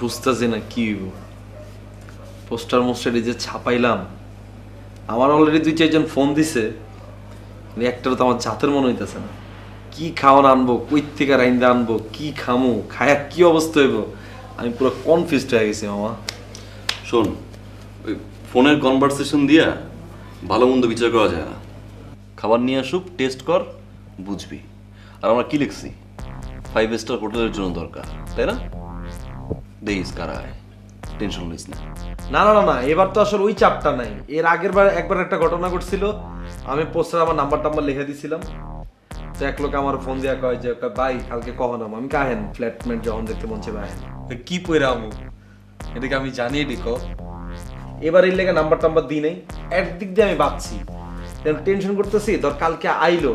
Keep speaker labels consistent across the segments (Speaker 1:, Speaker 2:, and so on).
Speaker 1: বুঝতেছি না কি পোস্টার মোস্টারে যে ছাপাইলাম, আমার অলরেডি 2-4 জন ফোন দিছে, একটারও তো আমার জাতের মনে হইতেছে না। কি খাওয়ান আনবো, কই থেকে রাইন্দা আনবো, কি খামু, খায়া কি অবস্থা হইব, আমি পুরো কনফিউজড হয়ে গেছি মামা।
Speaker 2: শোন, ওই ফোনের কনভারসেশন দিয়া ভালো মন্দ বিচার করা যায় না। খাবার নিয়ে আসুক, টেস্ট কর, বুঝবি। আর আমরা কি লিখছি, 5 স্টার হোটেলের জন্য দরকার, তাই না? দেখিস কারা আয়, টেনশন নিস না।
Speaker 1: না না না না, এবার তো আসলে ওই চাপটা নাই। এর আগের বার একবার একটা ঘটনা ঘটছিল, আমি পোস্টার আমার নাম্বার লিখে দিছিলাম, তো এক লোক আমার ফোন দিয়া কয় যে ভাই কালকে কখন নাম, আমি কাহেন ফ্ল্যাটমেট যখন দেখতে মন চাই আহেন, কি পয়রা আমু, এটাকে আমি জানিয়ে দিকো। এবার এই লেগে নাম্বার দিই নাই, একদিক দিয়ে আমি ভাবছি, টেনশন করতেছি, ধর কালকে আইলো,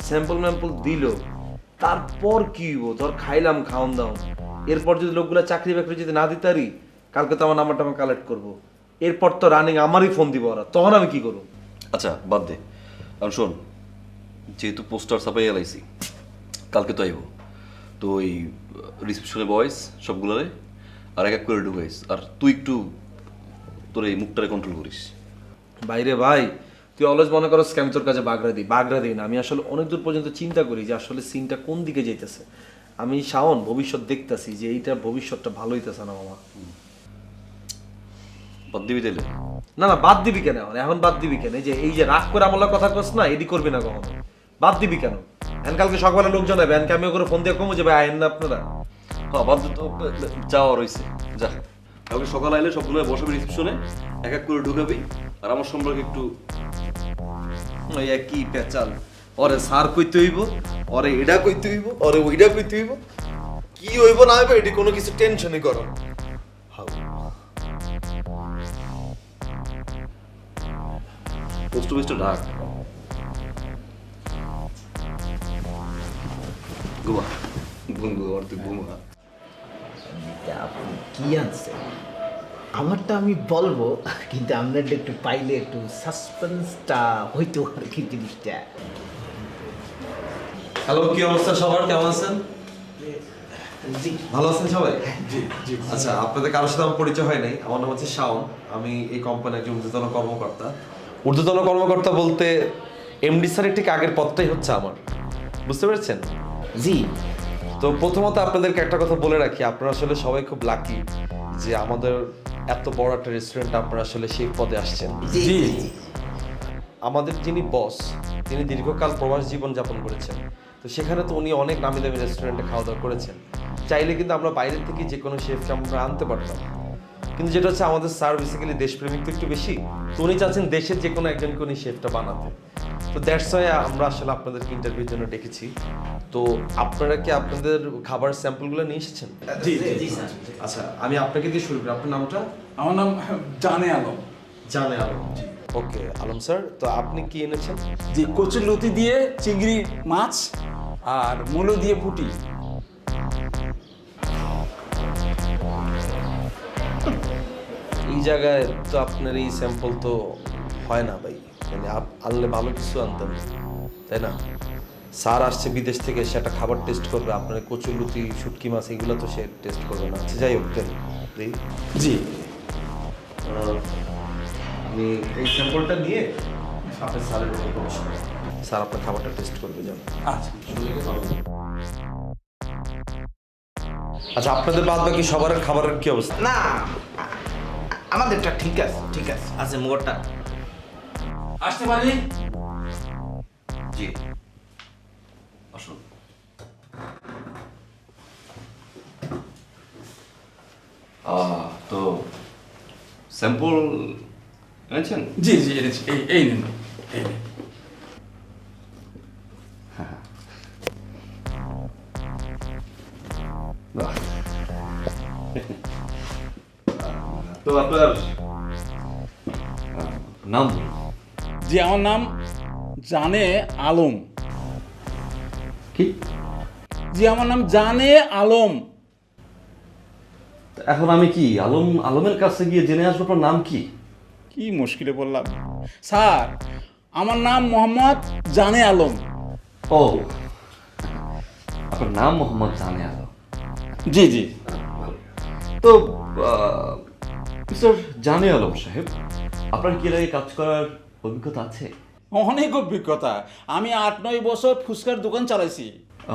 Speaker 1: স্যাম্পল ম্যাম্পল দিল, তারপর কি হইব, ধর খাইলাম খাওন দাওন, এরপর যদি লোকগুলা চাকরি বাকরি যদি না দিতে পারি, কালকে তো আমার নাম্বারটা আমি কালেক্ট করবো, এরপর তো রানিং আমারই ফোন দিব ওরা, তখন আমি কি করবো?
Speaker 2: আচ্ছা বাদ দে। কারণ শোন, যেহেতু পোস্টার ছাপাই এলাইছি, কালকে তো আইব, তো ওই রিসেপশনে বয়েস সবগুলোরে আর এক এক করে ঢুকাইস। আর তুই একটু তোর এই মুখটারে কন্ট্রোল করিস।
Speaker 1: বাইরে ভাই, তুই অলওয়েজ মনে করো স্ক্যাম তোর কাছে বাগড়া দিই না, আমি আসলে অনেক দূর পর্যন্ত চিন্তা করি যে আসলে সিনটা কোন দিকে যাইতেছে। আমি শাওন ভবিষ্যৎ দেখতেছি যে এইটা ভবিষ্যৎটা ভালো হইতেছে না মামা।
Speaker 2: বাদ দিবি তাইলে?
Speaker 1: না না, বাদ দিবি কেন এখন বাদ দিবি কেন? যে এই যে রাগ করে আমলা কথা কস না, এডি করবি না কখনো, বাদ দিবি কেন? এখন কালকে সকালে লোকজন হবে, এখন আমি করে ফোন দিয়ে কমো যে ভাই আইন না আপনারা।
Speaker 2: হ্যাঁ বাদ দে, তো যাওয়া রয়েছে, যা। কালকে সকাল আইলে সবগুলো বসাবি রিসেপশনে, এক এক করে ঢুকাবি। আর আমার সম্পর্কে একটু
Speaker 1: ওই একই পেঁচাল, ওরে সার কইতে হইব, ওরে এডা কইতে হইব, ওরে ওইডা কইতে হইব, কি হইব না হইব এটি কোনো কিছু টেনশনই করো না।
Speaker 2: পোস্ট অফিসটা ডাক। ঘুমা বন্ধু, আর তুই ঘুমা।
Speaker 3: আপনি কি আনছেন আমারটা আমি বলবো, কিন্তু আপনার একটু পাইলে একটু সাসপেন্সটা হইতো আর কি জিনিসটা।
Speaker 1: হ্যালো, কি অবস্থা সবার, কেমন আছেন?
Speaker 3: জি
Speaker 1: ভালো আছেন সবাই?
Speaker 3: জি জি।
Speaker 1: আচ্ছা, আপনাদের কারোর সাথে আমার পরিচয় হয় নাই, আমার নাম হচ্ছে শাওন, আমি এই কোম্পানির একজন ঊর্ধ্বতন কর্মকর্তা। ঊর্ধ্বতন কর্মকর্তা বলতে এমডি স্যারের ঠিক আগের পদটাই হচ্ছে আমার, বুঝতে পেরেছেন?
Speaker 3: জি
Speaker 1: তো প্রথমত আপনাদেরকে একটা কথা বলে রাখি, আপনারা আসলে সবাই খুব লাকি যে আমাদের এত বড় একটা রেস্টুরেন্ট আপনারা আসলে সেই পদে আসছেন।
Speaker 3: জি জি।
Speaker 1: আমাদের যিনি বস, তিনি দীর্ঘকাল প্রবাস জীবন যাপন করেছেন, তো সেখানে তো উনি অনেক নামি দামি রেস্টুরেন্টে খাওয়া দাওয়া করেছেন। চাইলে কিন্তু আমরা বাইরের থেকে যে কোনো শেফকে আমরা আনতে পারতাম, কিন্তু যেটা হচ্ছে আমাদের স্যার বেসিক্যালি দেশপ্রেমিক তো একটু বেশি, তো উনি চাচ্ছেন দেশের যে কোনো একজনকে উনি শেফটা বানাতে। তো দ্যাটস ওয়াই আমরা আসলে আপনাদেরকে ইন্টারভিউর জন্য ডেকেছি। তো আপনারা কি আপনাদের খাবার স্যাম্পলগুলো নিয়ে এসেছেন?
Speaker 4: জি
Speaker 3: জি স্যার।
Speaker 1: আচ্ছা, আমি আপনাকে দিয়ে শুরু করি, আপনার নামটা?
Speaker 4: আমার নাম জানে আলম।
Speaker 1: জানে আলম। ওকে আলম স্যার, তো আপনি কি এনেছেন?
Speaker 4: জি, কচুর লতি দিয়ে চিংড়ি মাছ আর মূলো দিয়ে পুটি।
Speaker 1: এই জায়গায় তো আপনার এই স্যাম্পল তো হয় না ভাই, মানে আনলে ভালো কিছু আনতেন, তাই না? স্যার আসছে বিদেশ থেকে, সেটা খাবার টেস্ট করবে, আপনার কচুরলতি শুটকি মাছ এগুলো তো সে টেস্ট করবে না। আচ্ছা যাই হোক, দেন
Speaker 4: জি
Speaker 1: আপনি এই স্যাম্পলটা নিয়ে আপনার স্যারের উপর প্রবেশ করেন, স্যার আপনার খাবারটা টেস্ট করবে যান।
Speaker 4: আচ্ছা।
Speaker 1: আচ্ছা, আপনাদের বাদ বাকি সবার খাবারের কি অবস্থা?
Speaker 3: না আমাদেরটা ঠিক আছে ঠিক আছে আছে মোরটা।
Speaker 4: আসতে পারি?
Speaker 2: জি আসুন। তো স্যাম্পল এনেছেন?
Speaker 4: জি জি এনেছি, এই নিন, এই নিন।
Speaker 2: বাহ। তো আপনার নাম?
Speaker 4: জি, আমার নাম জানে আলম।
Speaker 2: কি?
Speaker 4: জি, আমার নাম জানে আলম।
Speaker 2: এখন আমি কি আলমের কাছে গিয়ে জেনে আসবো আপনার নাম কি?
Speaker 4: কি মুশকিলে বললাম স্যার, আমার নাম মোহাম্মদ জানে আলম।
Speaker 2: ও, আপনার নাম মোহাম্মদ জানে আলম।
Speaker 4: জি জি।
Speaker 2: তো মিস্টার জানে আলম সাহেব, আপনার কি এর আগে কাজ করার অভিজ্ঞতা আছে?
Speaker 4: অনেক অভিজ্ঞতা। আমি 8-9 বছর ফুচকার দোকান চালাইছি।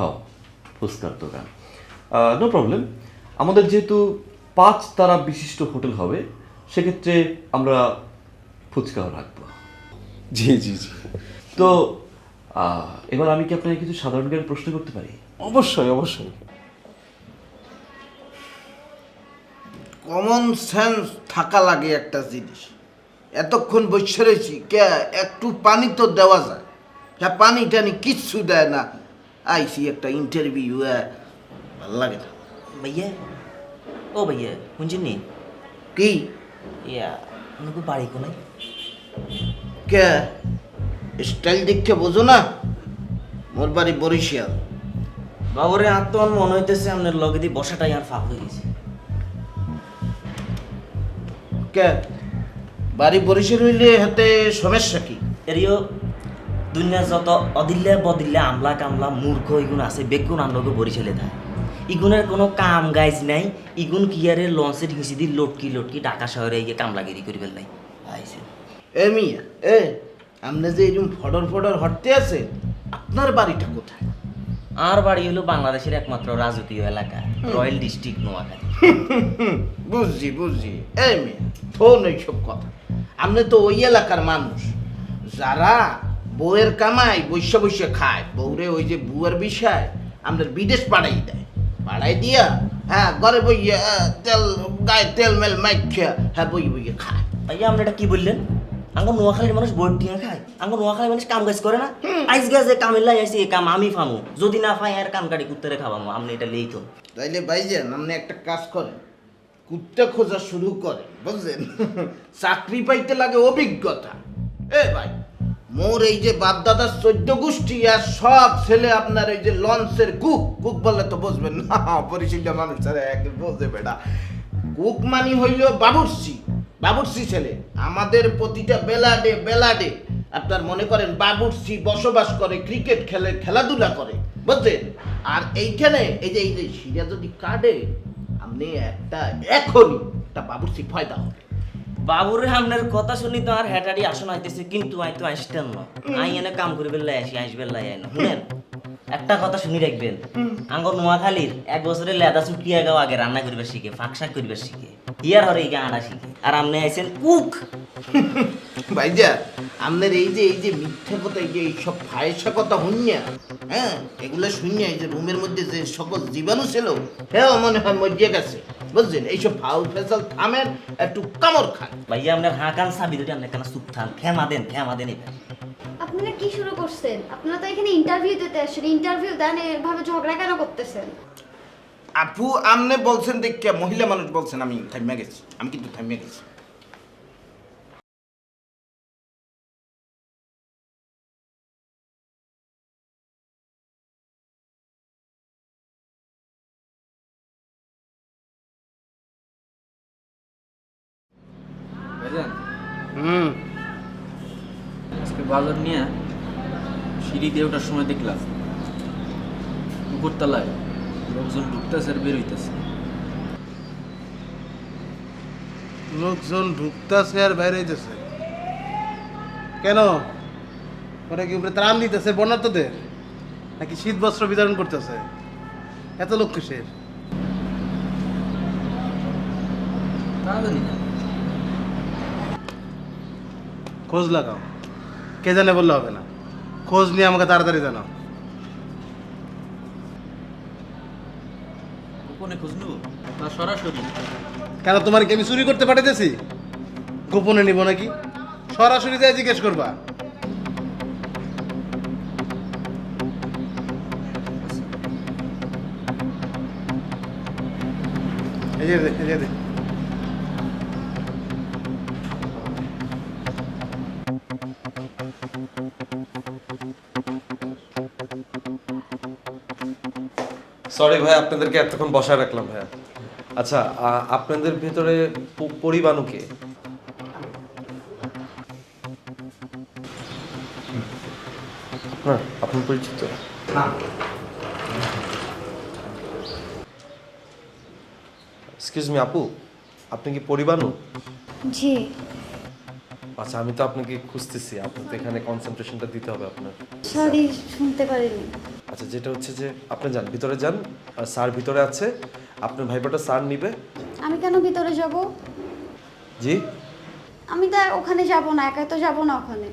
Speaker 2: ও, ফুচকার দোকান, নো প্রবলেম। আমাদের যেহেতু 5 তারা বিশিষ্ট হোটেল হবে, সেক্ষেত্রে আমরা ফুচকাও রাখবো।
Speaker 4: জি জি জি,
Speaker 2: তো এবার আমি কি আপনাকে কিছু সাধারণ জ্ঞান প্রশ্ন করতে পারি?
Speaker 4: অবশ্যই অবশ্যই।
Speaker 3: কমন সেন্স থাকা লাগে একটা জিনিস। এতক্ষণ বসে রয়েছি, কে একটু পানি তো দেওয়া যায়? হ্যাঁ, পানি টানি কিচ্ছু দেয় না। আইসি একটা ইন্টারভিউ, ভালো লাগে না।
Speaker 5: भैया ओ भैया শুনছেন নি?
Speaker 3: কি
Speaker 5: ইয়া আপনাকে বাড়ি কোনায়?
Speaker 3: কে স্টাইল দেখে বোঝো না? মোর বাড়ি বরিশাল।
Speaker 5: বাবুরে আর তো আমার মনে হইতেছে আপনার লগে দিয়ে বসাটাই আর ফাঁক হয়ে গেছে।
Speaker 3: কে বাড়ি বরিশাল হইলে হাতে সমস্যা কি?
Speaker 5: এরিও দুনিয়া যত অদিল্লা বদিল্লা আমলা কামলা মূর্খ ইগুন আছে বেগুন আমলাকে বরিশালে থাকে। ইগুনের কোনো কাম গাইজ নাই। ইগুন কিয়ারে লঞ্চে ঢিসি দি লটকি লটকি ঢাকা শহরে গিয়ে কামলাগিরি করি ফেললাই আইছে।
Speaker 3: এ মিয়া, আপনি যে এরকম ফডর ফডর হটতে আছে, আপনার বাড়িটা কোথায়?
Speaker 5: আর বাড়ি হলো বাংলাদেশের একমাত্র রাজকীয় এলাকা, রয়্যাল ডিস্ট্রিক্ট নোয়াখালী।
Speaker 3: বুঝছি বুঝছি। এই মেয়ে, ফোন এইসব কথা। আপনি তো ওই এলাকার মানুষ যারা বউয়ের কামাই বৈশা বৈশা খায়। বউরে ওই যে বুয়ার বিষয় আমাদের বিদেশ পাড়াই দেয়, পাড়াই দিয়া হ্যাঁ ঘরে বইয়ে তেল গায়ে তেল মেল মাইখা হ্যাঁ বই বইয়ে খায়।
Speaker 5: ভাইয়া আপনি এটা কি বললেন? আঙ্গো নোয়াখালীর মানুষ বই টিয়া খায়? আঙ্গো নোয়াখালীর মানুষ কাম কাজ করে না? আইস গেছে কামিল্লাই আইসি এই কাম আমি ফামু, যদি না পাই আর কাম কাটি কুত্তারে খাওয়ামু। আপনি এটা লেই তো।
Speaker 3: তাইলে ভাইজান আপনি একটা কাজ করেন, কুত্তা খোঁজা শুরু করেন, বুঝলেন? চাকরি পাইতে লাগে অভিজ্ঞতা। ভাই, মোর এই যে বাপ দাদার 14 গোষ্ঠী আর সব ছেলে আপনার এই যে লঞ্চের কুক, কুক বললে তো বুঝবেন না, পরিচিত মানুষ ছাড়া একদম বলতে বেটা। কুক মানি হইল বাবুর্চি, বাবুর্চি ছেলে। আমাদের প্রতিটা বেলাডে বেলাডে আপনার মনে করেন বাবুর্চি বসবাস করে, ক্রিকেট খেলে, খেলাধুলা করে, বুঝলেন? আর এইখানে এই যে সিরা যদি কাটে, আপনি এখনই একটা বাবুর্চি ফয়দা হবে।
Speaker 5: বাবুরে আপনার কথা শুনি তো আর হেটারি আসন আইতেছে, কিন্তু আই তো আসতেন না। আই এনে কাম করি বেল্লাই আসি, আইস বেল্লাই আইন। শুনেন, একটা কথা শুনি রাখবেন, আঙ্গর নোয়াখালীর 1 বছরের লেদা চুকিয়া গাও আগে রান্না করিবার শিখে, ফাঁক শাক করিবার শিখে, ইয়ার হরে এই আনা শিখে। আর আপনি আইছেন কুক।
Speaker 3: ভাইজা, আপনার এই যে মিথ্যা কথা, এই যে এইসব ফায়সা কথা শুনিয়া, হ্যাঁ এগুলো শুনিয়া এই যে রুমের মধ্যে যে সকল জীবাণু ছিল, হ্যাঁ মনে হয় মরিয়া গেছে, বুঝলেন? এইসব ফাউল ফেসাল থামেন, একটু কামড় খান।
Speaker 5: ভাইয়া আপনার হাঁকান চাবি দুটি আপনার কেন চুপ থান, খেমা দেন এবার।
Speaker 6: আপনারা কি শুরু করছেন? আপনারা তো এখানে ইন্টারভিউ দিতে আসছেন, ইন্টারভিউ দেন, এভাবে ঝগড়া কেন করতেছেন?
Speaker 3: আপু আমনে বলছেন দেখে, মহিলা মানুষ বলছেন, আমি থামিয়া গেছি, আমি কিন্তু থামিয়া গেছি।
Speaker 7: আজকে বাজার নিয়ে সিঁড়ি দিয়ে ওঠার সময় দেখলাম উপরতলায় লোকজন ঢুকতেছে আর বের হইতেছে।
Speaker 8: লোকজন ঢুকতেছে আর বাইরে হইতেছে কেন? ওরা কি উপরে ত্রাণ দিতেছে বন্যার্তদের, নাকি শীত বস্ত্র বিতরণ করতেছে? এত লোক কিসের?
Speaker 7: তা জানি না।
Speaker 8: খোঁজ লাগাও, কে জানে বললে হবে না। খোঁজ নিয়ে আমাকে তাড়াতাড়ি জানাও।
Speaker 7: গোপনে খোঁজ নেবো না সরাসরি?
Speaker 8: কেন, তোমার কি আমি চুরি করতে পাঠাইতেছি? গোপনে নিব নাকি? সরাসরি যাই জিজ্ঞেস করবা। এই যে দে।
Speaker 1: সরি ভাই, আপনাদেরকে এতক্ষণ বসায় রাখলাম ভাইয়া। আচ্ছা, আপনাদের ভেতরে পরিবাণু কে? আপনার পরিচিত?
Speaker 3: না।
Speaker 1: এক্সকিউজ মি আপু, আপনি কি পরিবানু?
Speaker 6: জি।
Speaker 1: আচ্ছা, আমি তো আপনাকে খুঁজতেছি, আপনার তো এখানে কনসেন্ট্রেশনটা দিতে হবে আপনার।
Speaker 6: সরি, শুনতে পারিনি।
Speaker 1: আচ্ছা, যেটা হচ্ছে যে আপনি যান, ভিতরে যান, আর স্যার ভিতরে আছে, আপনার ভাইবাটা স্যার নিবে।
Speaker 6: আমি কেন ভিতরে যাব?
Speaker 1: জি,
Speaker 6: আমি তো ওখানে যাব না, একা তো যাব না ওখানে।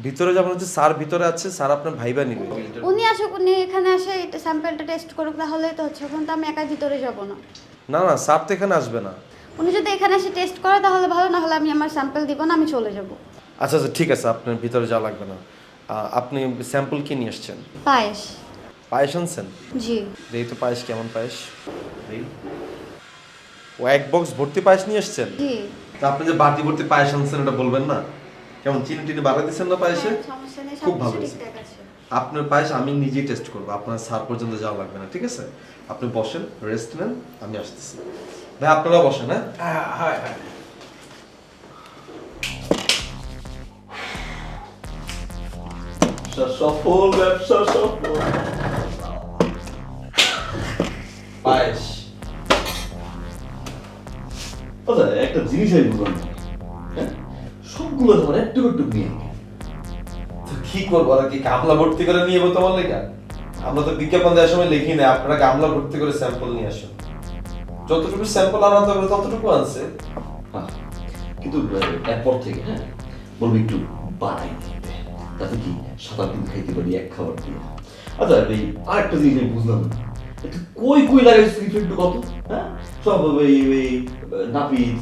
Speaker 1: ভিতরে যাবেন হচ্ছে স্যার ভিতরে আছে, স্যার আপনার ভাইবা নিবে।
Speaker 6: উনি আসুক, উনি এখানে আসে স্যাম্পলটা টেস্ট করুক, তাহলেই তো হচ্ছে। ওখানে তো আমি একা ভিতরে যাব না।
Speaker 1: না না, স্যার তো এখানে আসবে না।
Speaker 6: উনি যদি এখানে এসে টেস্ট করে তাহলে ভালো, না হলে আমি আমার স্যাম্পল দিব না, আমি চলে যাব।
Speaker 1: আচ্ছা আচ্ছা, ঠিক আছে, আপনার ভিতরে যাওয়া লাগবে না। আপনি স্যাম্পল কি নিয়ে এসছেন?
Speaker 6: পায়েস।
Speaker 1: পায়েস আনছেন?
Speaker 6: জি।
Speaker 1: এই তো পায়েস, কেমন পায়েস? ও এক বক্স ভর্তি পায়েস নিয়ে এসছেন?
Speaker 6: জি।
Speaker 1: তা আপনি যে বাটি ভর্তি পায়েস আনছেন এটা বলবেন না? কেমন চিনি টিনি বাড়াই দিচ্ছেন না পায়েসে?
Speaker 6: সমস্যা নেই,
Speaker 1: খুব ভালো
Speaker 6: সবকিছু
Speaker 1: হয়েছে।
Speaker 6: ঠিকঠাক আছে।
Speaker 1: আপনার পায়েস আমি নিজেই টেস্ট করবো, আপনার স্যার পর্যন্ত যাওয়া লাগবে না, ঠিক আছে? আপনি বসেন, রেস্ট নেন, আমি আসতেছি। ভাই আপনারা বসেন। হ্যাঁ,
Speaker 2: সফল ব্যবসা সফল।
Speaker 1: পায়েস।
Speaker 2: আচ্ছা, একটা জিনিস আমি বুঝলাম না, হ্যাঁ? সবগুলো তোমার একটু একটু নিয়ে
Speaker 1: তো কি করবো, আর কি গামলা ভর্তি করে নিয়ে যাবো তোমার লেখা? আমরা তো বিজ্ঞাপন দেওয়ার সময় লিখি না আপনারা গামলা ভর্তি করে স্যাম্পল নিয়ে আসুন। যতটুকু স্যাম্পল আনাতে হবে ততটুকু আনছে।
Speaker 2: হ্যাঁ, কিন্তু এরপর থেকে হ্যাঁ বলবো একটু বাড়াই দিতে, তাতে কি 7-8 দিন খাইতে পারি এক খাবার দিয়ে। আচ্ছা, এই আরেকটা জিনিস আমি বুঝলাম না, একটু কই লাগাইছি একটু কত, হ্যাঁ? সব এই নাপিত,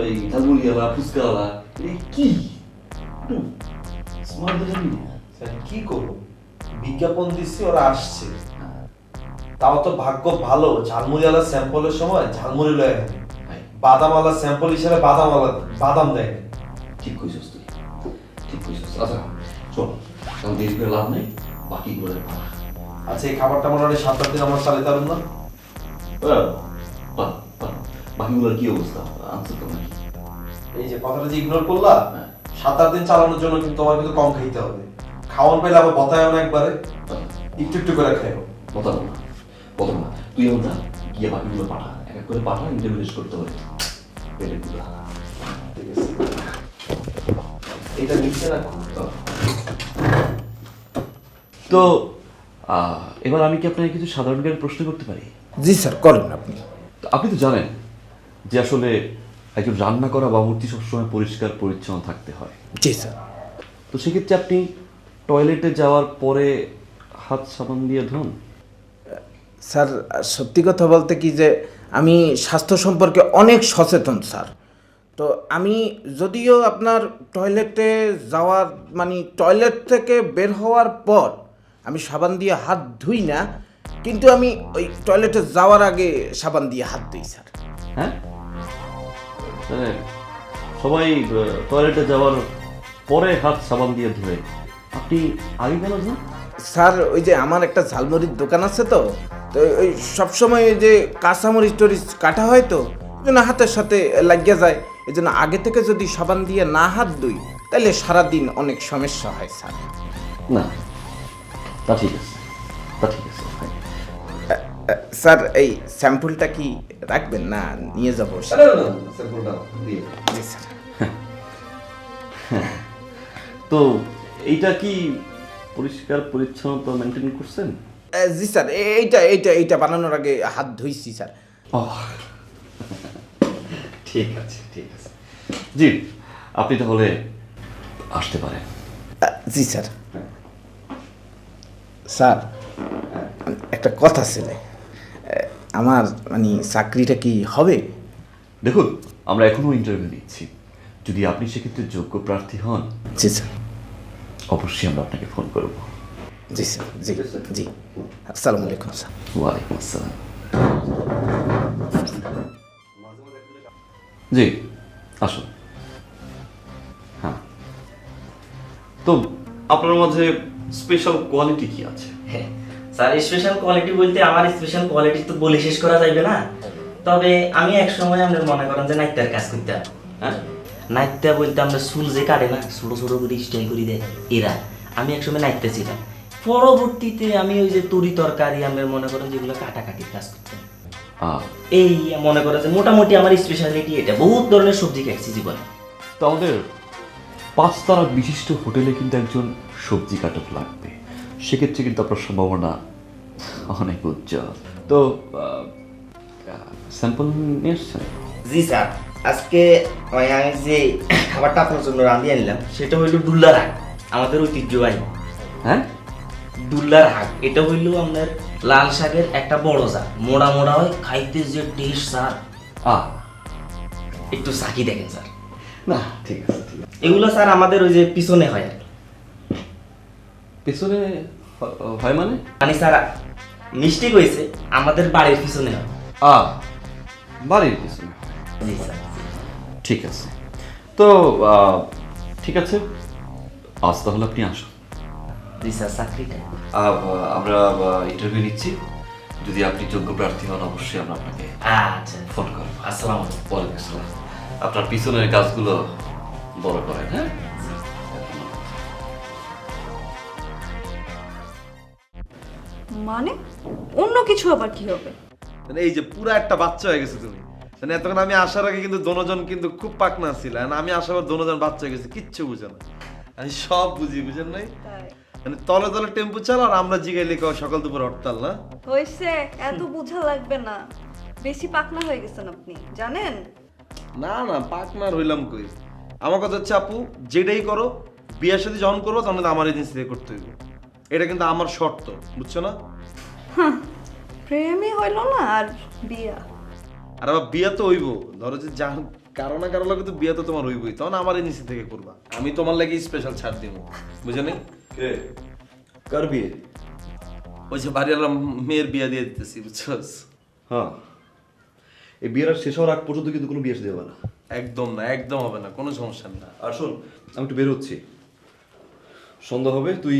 Speaker 2: এই ঝালমুড়িওয়ালা, ফুচকাওয়ালা, এই কি একটু স্মার্ট জানি না।
Speaker 1: স্যার, কি করবো, বিজ্ঞাপন দিচ্ছি, ওরা আসছে। তাও তো ভাগ্য ভালো, ঝালমুড়িওয়ালা স্যাম্পলের সময় ঝালমুড়ি লয়ে গেল, বাদামওয়ালা স্যাম্পল হিসেবে বাদাম দেয়।
Speaker 2: ঠিক কইছিস তুই, ঠিক কইছিস। আচ্ছা শোন, কারণ দেরি করে লাভ নেই, বাকিগুলো পালা।
Speaker 1: আচ্ছা, এই খাবারটা মোটামুটি 7-8 দিন আমার চালিয়ে পারবেন না?
Speaker 2: বাকিগুলোর কি অবস্থা, আনসার তো নাকি?
Speaker 1: এই যে কথাটা যে ইগনোর করলা, 7-8 দিন চালানোর জন্য কিন্তু তোমার কিন্তু কম খাইতে হবে। খাওয়ান পেলে আবার বতায় না, একবারে একটু একটু করে খাইও।
Speaker 2: বতাবো না, তুই এখন যা, গিয়ে বাকিগুলো পাঠা, এক এক করে পাঠা, ইন্টারভিউ করতে হবে পেটের গুলো।
Speaker 1: ঠিক আছে, এটা নিচে রাখো।
Speaker 2: তো এবার আমি কি আপনাকে কিছু সাধারণ জ্ঞান প্রশ্ন করতে পারি?
Speaker 3: জি স্যার, করেন আপনি।
Speaker 2: তো আপনি তো জানেন যে আসলে একজন রান্না করা বাবুর্চি সবসময় পরিষ্কার পরিচ্ছন্ন থাকতে হয়।
Speaker 3: জি স্যার।
Speaker 2: তো সেক্ষেত্রে আপনি টয়লেটে যাওয়ার পরে হাত সাবান দিয়ে ধোন?
Speaker 3: স্যার, সত্যি কথা বলতে কি যে আমি স্বাস্থ্য সম্পর্কে অনেক সচেতন স্যার। তো আমি যদিও আপনার টয়লেটে যাওয়ার মানে টয়লেট থেকে বের হওয়ার পর আমি সাবান দিয়ে হাত ধুই না, কিন্তু আমি ওই টয়লেটে যাওয়ার আগে সাবান দিয়ে হাত ধুই স্যার।
Speaker 2: হ্যাঁ, মানে সবাই টয়লেটে যাওয়ার পরে হাত সাবান দিয়ে ধোয়, আপনি আগে কেন না?
Speaker 3: স্যার, ওই যে আমার একটা ঝালমুড়ির দোকান আছে, তো তো ওই সবসময় ওই যে কাঁচামরিচ টরিচ কাটা হয়, তো ওই জন্য হাতের সাথে লাগিয়ে যায়। এই জন্য আগে থেকে যদি সাবান দিয়ে না হাত ধুই তাহলে সারাদিন অনেক সমস্যা হয় স্যার।
Speaker 2: না, তা ঠিক আছে, ফাইন।
Speaker 3: স্যার, এই স্যাম্পলটা কি রাখবেন না নিয়ে যাবো?
Speaker 1: স্যাম্পলটা দিয়ে।
Speaker 3: জি স্যার।
Speaker 2: তো এইটা কি পরিষ্কার পরিচ্ছন্নতা মেনটেন করছেন?
Speaker 3: জি স্যার, এইটা বানানোর আগে হাত ধুইছি স্যার।
Speaker 2: ঠিক আছে। জি, আপনি তাহলে আসতে পারেন।
Speaker 3: জি স্যার। স্যার, একটা কথা ছিল, আমার মানে চাকরিটা কি হবে?
Speaker 2: দেখুন, আমরা এখনো ইন্টারভিউ নিচ্ছি, যদি আপনি সেক্ষেত্রে যোগ্য প্রার্থী হন,
Speaker 3: জি স্যার।
Speaker 2: অবশ্যই আমরা আপনাকে ফোন করব।
Speaker 3: জি স্যার। জি। আসসালামু আলাইকুম স্যার।
Speaker 2: ওয়ালাইকুম আসসালাম। জি, আসুন। হ্যাঁ, তো আপনার মাঝে স্পেশাল কোয়ালিটি কি আছে?
Speaker 5: স্যার, স্পেশাল কোয়ালিটি বলতে আমার স্পেশাল কোয়ালিটি তো বলে শেষ করা যাবে না। তবে আমি এক সময় আপনার মনে করেন যে নাইত্যার কাজ করতাম। হ্যাঁ, নাইত্যা বলতে আমরা চুল যে কাটে না, ছোটো ছোটো করে স্টাইল করে দেয় এরা, আমি এক সময় নাইত্যা ছিলাম। পরবর্তীতে আমি ওই যে তরি তরকারি আমরা মনে করেন যেগুলো কাটাকাটির কাজ করতাম। এই মনে করে যে মোটামুটি আমার স্পেশালিটি এটা, বহুত ধরনের সবজি খাইছি জীবনে।
Speaker 2: তো আমাদের 5 তারা বিশিষ্ট হোটেলে কিন্তু একজন সবজি কাটক লাগবে, সেক্ষেত্রে কিন্তু আপনার সম্ভাবনা অনেক উজ্জ্বল। তো স্যাম্পল নিয়ে এসছেন?
Speaker 5: জি স্যার, আজকে আমি যে খাবারটা আপনার জন্য রাঁধি আনলাম সেটা হইল ডুল্লার হাঁক, আমাদের ঐতিহ্যবাহী।
Speaker 2: হ্যাঁ,
Speaker 5: ডুল্লার হাঁক এটা হইল আপনার লাল শাকের একটা বড় জাত, মোড়া মোড়া হয়, খাইতে যে টেস্ট স্যার, একটু চাকি দেখেন স্যার।
Speaker 2: না ঠিক আছে ঠিক আছে।
Speaker 5: এগুলো স্যার আমাদের ওই যে পিছনে হয় আর কি।
Speaker 2: পেছনে হয় মানে?
Speaker 5: মানে স্যার মিষ্টি কইছে আমাদের বাড়ির পিছনে হয়।
Speaker 2: বাড়ির পিছনে।
Speaker 5: জি স্যার।
Speaker 2: ঠিক আছে, তো ঠিক আছে, আজ তাহলে আপনি আসুন।
Speaker 5: জি স্যার, চাকরিটা
Speaker 2: আমরা ইন্টারভিউ নিচ্ছি, যদি আপনি যোগ্য প্রার্থী হন অবশ্যই আমরা আপনাকে
Speaker 5: আচ্ছা
Speaker 2: ফোন করব।
Speaker 5: আসসালামু আলাইকুম।
Speaker 2: ওয়ালাইকুম আসসালাম। আপনার পিছনের কাজগুলো বড় করেন। হ্যাঁ,
Speaker 9: মানে অন্য কিছু আবার কি হবে?
Speaker 1: মানে এই যে পুরো একটা বাচ্চা হয়ে গেছে তুমি। মানে এতক্ষণ আমি আসার আগে কিন্তু দোনোজন কিন্তু খুব পাকনা ছিল, আর আমি আসার পর দোনোজন বাচ্চা হয়ে গেছে, কিচ্ছু বুঝে না। আমি সব বুঝি, বুঝেন নাই? মানে তলে তলে টেম্পু চাল, আর আমরা জিগাইলে সকাল দুপুর হরতাল না।
Speaker 9: হয়েছে, এত বোঝা লাগবে না, বেশি পাকনা হয়ে গেছেন আপনি, জানেন?
Speaker 1: না না, পাকনার হইলাম কই। আমার কথা হচ্ছে আপু, যেটাই করো বিয়ের সাথে যখন করবো তখন কিন্তু আমার এজেন্সি থেকে করতে হইব, এটা কিন্তু আমার শর্ত, বুঝছো না?
Speaker 9: প্রেমই হইল না আর বিয়া।
Speaker 1: আর আবার বিয়া তো হইব, ধরো যে যা কারো না কারো লাগে তো বিয়া তো তোমার হইবই, তখন আমার এজেন্সি থেকে করবা, আমি তোমার লাগে স্পেশাল ছাড় দিব, বুঝে নেই?
Speaker 2: কার বিয়ে?
Speaker 1: ওই যে বাড়িওয়ালা মেয়ের বিয়া দিয়ে দিতেছি, বুঝছস?
Speaker 2: হ্যাঁ, এই বিয়ের শেষ হওয়ার আগ পর্যন্ত কিন্তু কোনো বিয়ে দেবে না।
Speaker 1: একদম না, একদম হবে না, কোনো সমস্যা না।
Speaker 2: আর শোন, আমি একটু বের হচ্ছি, সন্ধ্যা হবে, তুই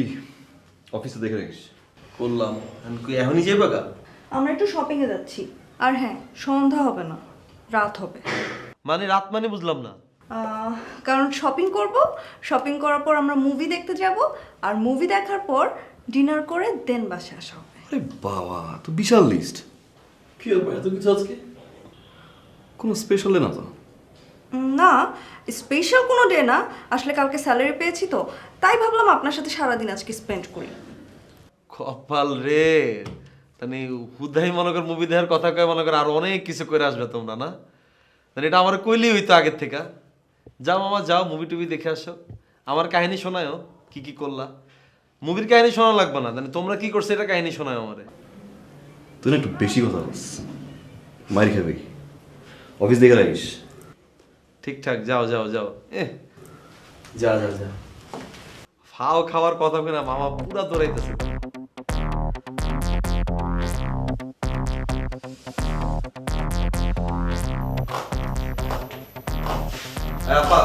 Speaker 2: অফিসে দেখে রাখিস।
Speaker 1: করলাম, এখনই যাইবা গা?
Speaker 9: আমরা একটু শপিং এ যাচ্ছি, আর হ্যাঁ, সন্ধ্যা হবে না, রাত হবে।
Speaker 1: মানে রাত মানে বুঝলাম না।
Speaker 9: কারণ শপিং করব, শপিং করার পর আমরা মুভি দেখতে যাব, আর মুভি দেখার পর ডিনার করে দেন বাসায় আসা হবে।
Speaker 2: আরে বাবা, তো বিশাল লিস্ট। কি ব্যাপার, এত কিছু আজকে? কোনো স্পেশাল না তো?
Speaker 9: না, স্পেশাল কোনো ডে না, আসলে কালকে স্যালারি পেয়েছি তো, তাই ভাবলাম আপনার সাথে সারাদিন আজকে স্পেন্ড করি।
Speaker 1: কপাল রে, মানে হুদাই মনে কর মুভি দেখার কথা কয়, মনে কর আরো অনেক কিছু করে আসবে তোমরা, না? মানে এটা আমার কইলেই হইতো আগের থেকে। যাও মামা যাও, মুভি টুভি দেখে আসো, আমার কাহিনী শোনায়ও কি কি করলা। মুভির কাহিনী শোনা লাগবে না, মানে তোমরা কি করছো এটা কাহিনী শোনায় আমারে।
Speaker 2: তুই না একটু বেশি কথা বলস, মার খাবি। অফিস দেখে রাখিস।
Speaker 1: ঠিকঠাক, যাও যাও যাও।
Speaker 2: যা যা যা।
Speaker 1: ফাও খাওয়ার কথা কিনা মামা পুরা দৌড়াইতেছে। আপা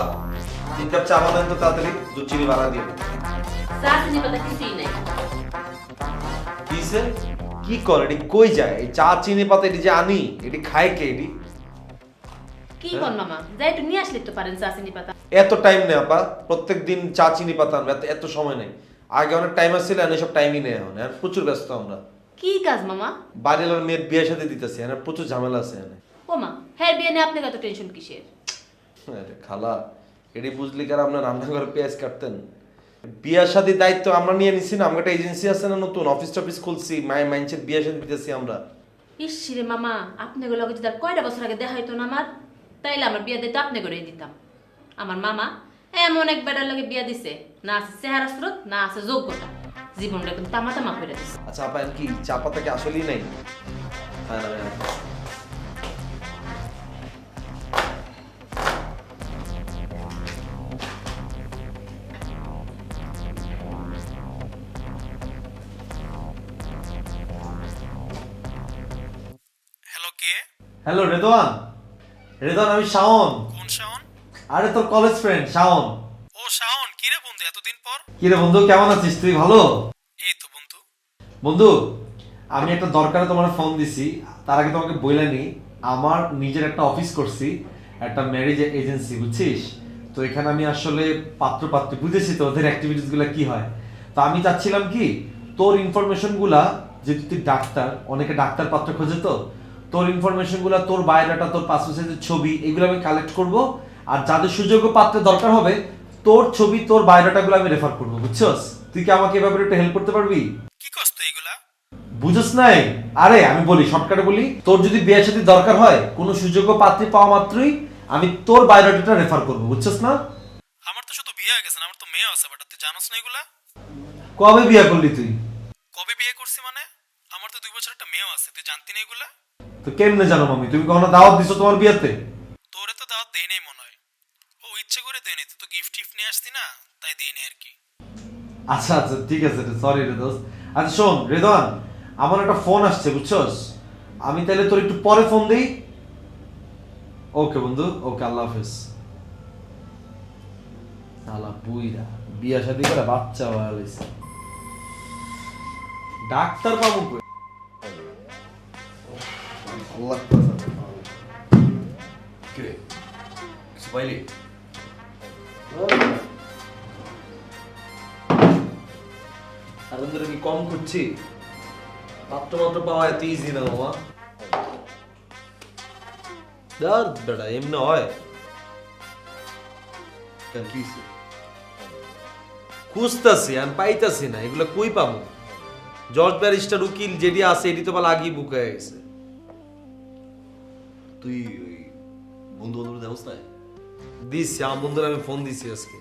Speaker 1: 3 কাপ চা বানান তো তাড়াতাড়ি, দুধ চিনি বাড়া দিয়ে।
Speaker 10: চা চিনি পাতা কিছুই নাই।
Speaker 1: কিসে কি করে এটি, কই যায় এই চা চিনি পাতা? এটি যে আনি, এটি খায় কে? এটি
Speaker 10: কি কোন মামা, যাই একটু নিয়ে আসলে তো পারেন চা চিনি পাতা।
Speaker 1: এত টাইম নেই আপা, প্রত্যেকদিন চা চিনি পাতা আনবে, এত সময় নেই। আগে অনেক টাইম আসছিল, এখন সব টাইমই নেই, এখন প্রচুর ব্যস্ত আমরা।
Speaker 10: কি কাজ মামা?
Speaker 1: বাড়ির মেয়ের বিয়ের সাথে দিতেছি, এখন প্রচুর ঝামেলা আছে এখানে।
Speaker 10: ও মা, হ্যাঁ বিয়ে নিয়ে আপনার এত টেনশন কিসের?
Speaker 1: আরে খালা, এটি বুঝলি কার আপনার রান্নাঘরে পেঁয়াজ কাটতেন? বিয়ার সাথে দায়িত্ব আমরা নিয়ে নিছি না, আমার একটা এজেন্সি আছে না, নতুন অফিস টফিস খুলছি, মাইন্ডসেট বিয়ের সাথে দিতেছি আমরা।
Speaker 10: ইসরে মামা, আপনি গুলো যদি তার কয়টা বছর আগে দেখা হইতো না আমার, তাইলে আমার বিয়ে দিতে আপনি করেই দিতাম। আমার মামা এমন এক বেটার লগে বিয়ে দিছে, না আছে চেহারা স্রোত, না আছে যোগ্যতা, জীবনটা কিন্তু তামা তামা করে দিছে।
Speaker 1: আচ্ছা আপা, কি চা পাতা কি আসলেই নাই? হ্যাঁ না,
Speaker 8: হ্যালো, কে?
Speaker 1: হ্যালো রেদওয়ান। রেদওয়ান, আমি শাওন।
Speaker 8: কোন শাওন?
Speaker 1: আরে তোর কলেজ ফ্রেন্ড শাওন।
Speaker 8: ও শাওন, কি রে বন্ধু, এতদিন পর?
Speaker 1: কি রে বন্ধু, কেমন আছিস তুই? ভালো?
Speaker 8: এই তো বন্ধু।
Speaker 1: বন্ধু, আমি একটা দরকারে তোমার ফোন দিছি, তার আগে তোমাকে বইলানি, আমার নিজের একটা অফিস করছি, একটা ম্যারেজ এজেন্সি, বুঝছিস? তো এখানে আমি আসলে পাত্র পাত্রী, বুঝেছি তো ওদের অ্যাক্টিভিটিস গুলা কি হয়। তো আমি চাচ্ছিলাম কি তোর ইনফরমেশন গুলা, যেহেতু তুই ডাক্তার, অনেকে ডাক্তার পাত্র খোঁজে, তো তোর ইনফরমেশন গুলা, তোর বায়োডাটা, তোর পাসপোর্ট সাইজের ছবি, এগুলো আমি কালেক্ট করব। আর যাদের সুযোগ্য পাত্রের দরকার হবে, তোর ছবি, তোর বায়োডাটা গুলো আমি রেফার করবো, বুঝছস? তুই কি আমাকে এই ব্যাপারে একটু হেল্প করতে পারবি?
Speaker 8: কি কষ্ট এগুলা?
Speaker 1: বুঝছ নাই? আরে আমি বলি, শর্টকাটে বলি, তোর যদি বিয়ে শাদী দরকার হয়, কোনো সুযোগ্য পাত্রী পাওয়া মাত্রই আমি তোর বায়োডাটা রেফার করবো, বুঝছস না?
Speaker 8: আমার তো শুধু বিয়ে হয়ে গেছে না, আমার তো মেয়ে আছে, বাট তুই জানোস না এগুলা?
Speaker 1: কবে বিয়ে করলি তুই?
Speaker 8: কবে বিয়ে করছি মানে? আমার তো 2 বছর একটা মেয়েও আছে, তুই জানতি না এগুলা?
Speaker 1: তো কেমনে জানো মামি? তুমি কখনো দাওয়াত দিছো তোমার বিয়েতে?
Speaker 8: তোরে তো দাওয়াত দেই নাই মনে হয়। ও ইচ্ছে করে দেয় নাই, তুই তো গিফট টিফট নিয়ে আসতি না, তাই দেই নাই আর কি।
Speaker 1: আচ্ছা আচ্ছা, ঠিক আছে, সরি রে দোস্ত। আচ্ছা শোন রেদওয়ান, আমার একটা ফোন আসছে, বুঝছস? আমি তাহলে তোর একটু পরে ফোন দেই। ওকে বন্ধু, ওকে, আল্লাহ হাফেজ। শালা বুইরা বিয়া শাদী করে বাচ্চা হয়ে গেছে, ডাক্তার পাবো কই?
Speaker 3: আল্লাহ কথা।
Speaker 2: কি রে কিছু পাইলি?
Speaker 1: আর তোর কি কম করছি? মাত্র পাওয়া এত ইজি না মামা। দার বেটা এমনি হয়।
Speaker 2: কেন কি হইছে?
Speaker 1: খুঁজতাছি আর পাইতাছি না, এগুলো কই পাবো? জর্জ ব্যারিস্টার উকিল যেটি আছে এটি তো বলা আগেই বুক হয়ে গেছে।
Speaker 2: তুই ওই বন্ধু বান্ধবের ব্যবস্থায়
Speaker 1: দিচ্ছি, আমার বন্ধুরা আমি ফোন দিছি আজকে।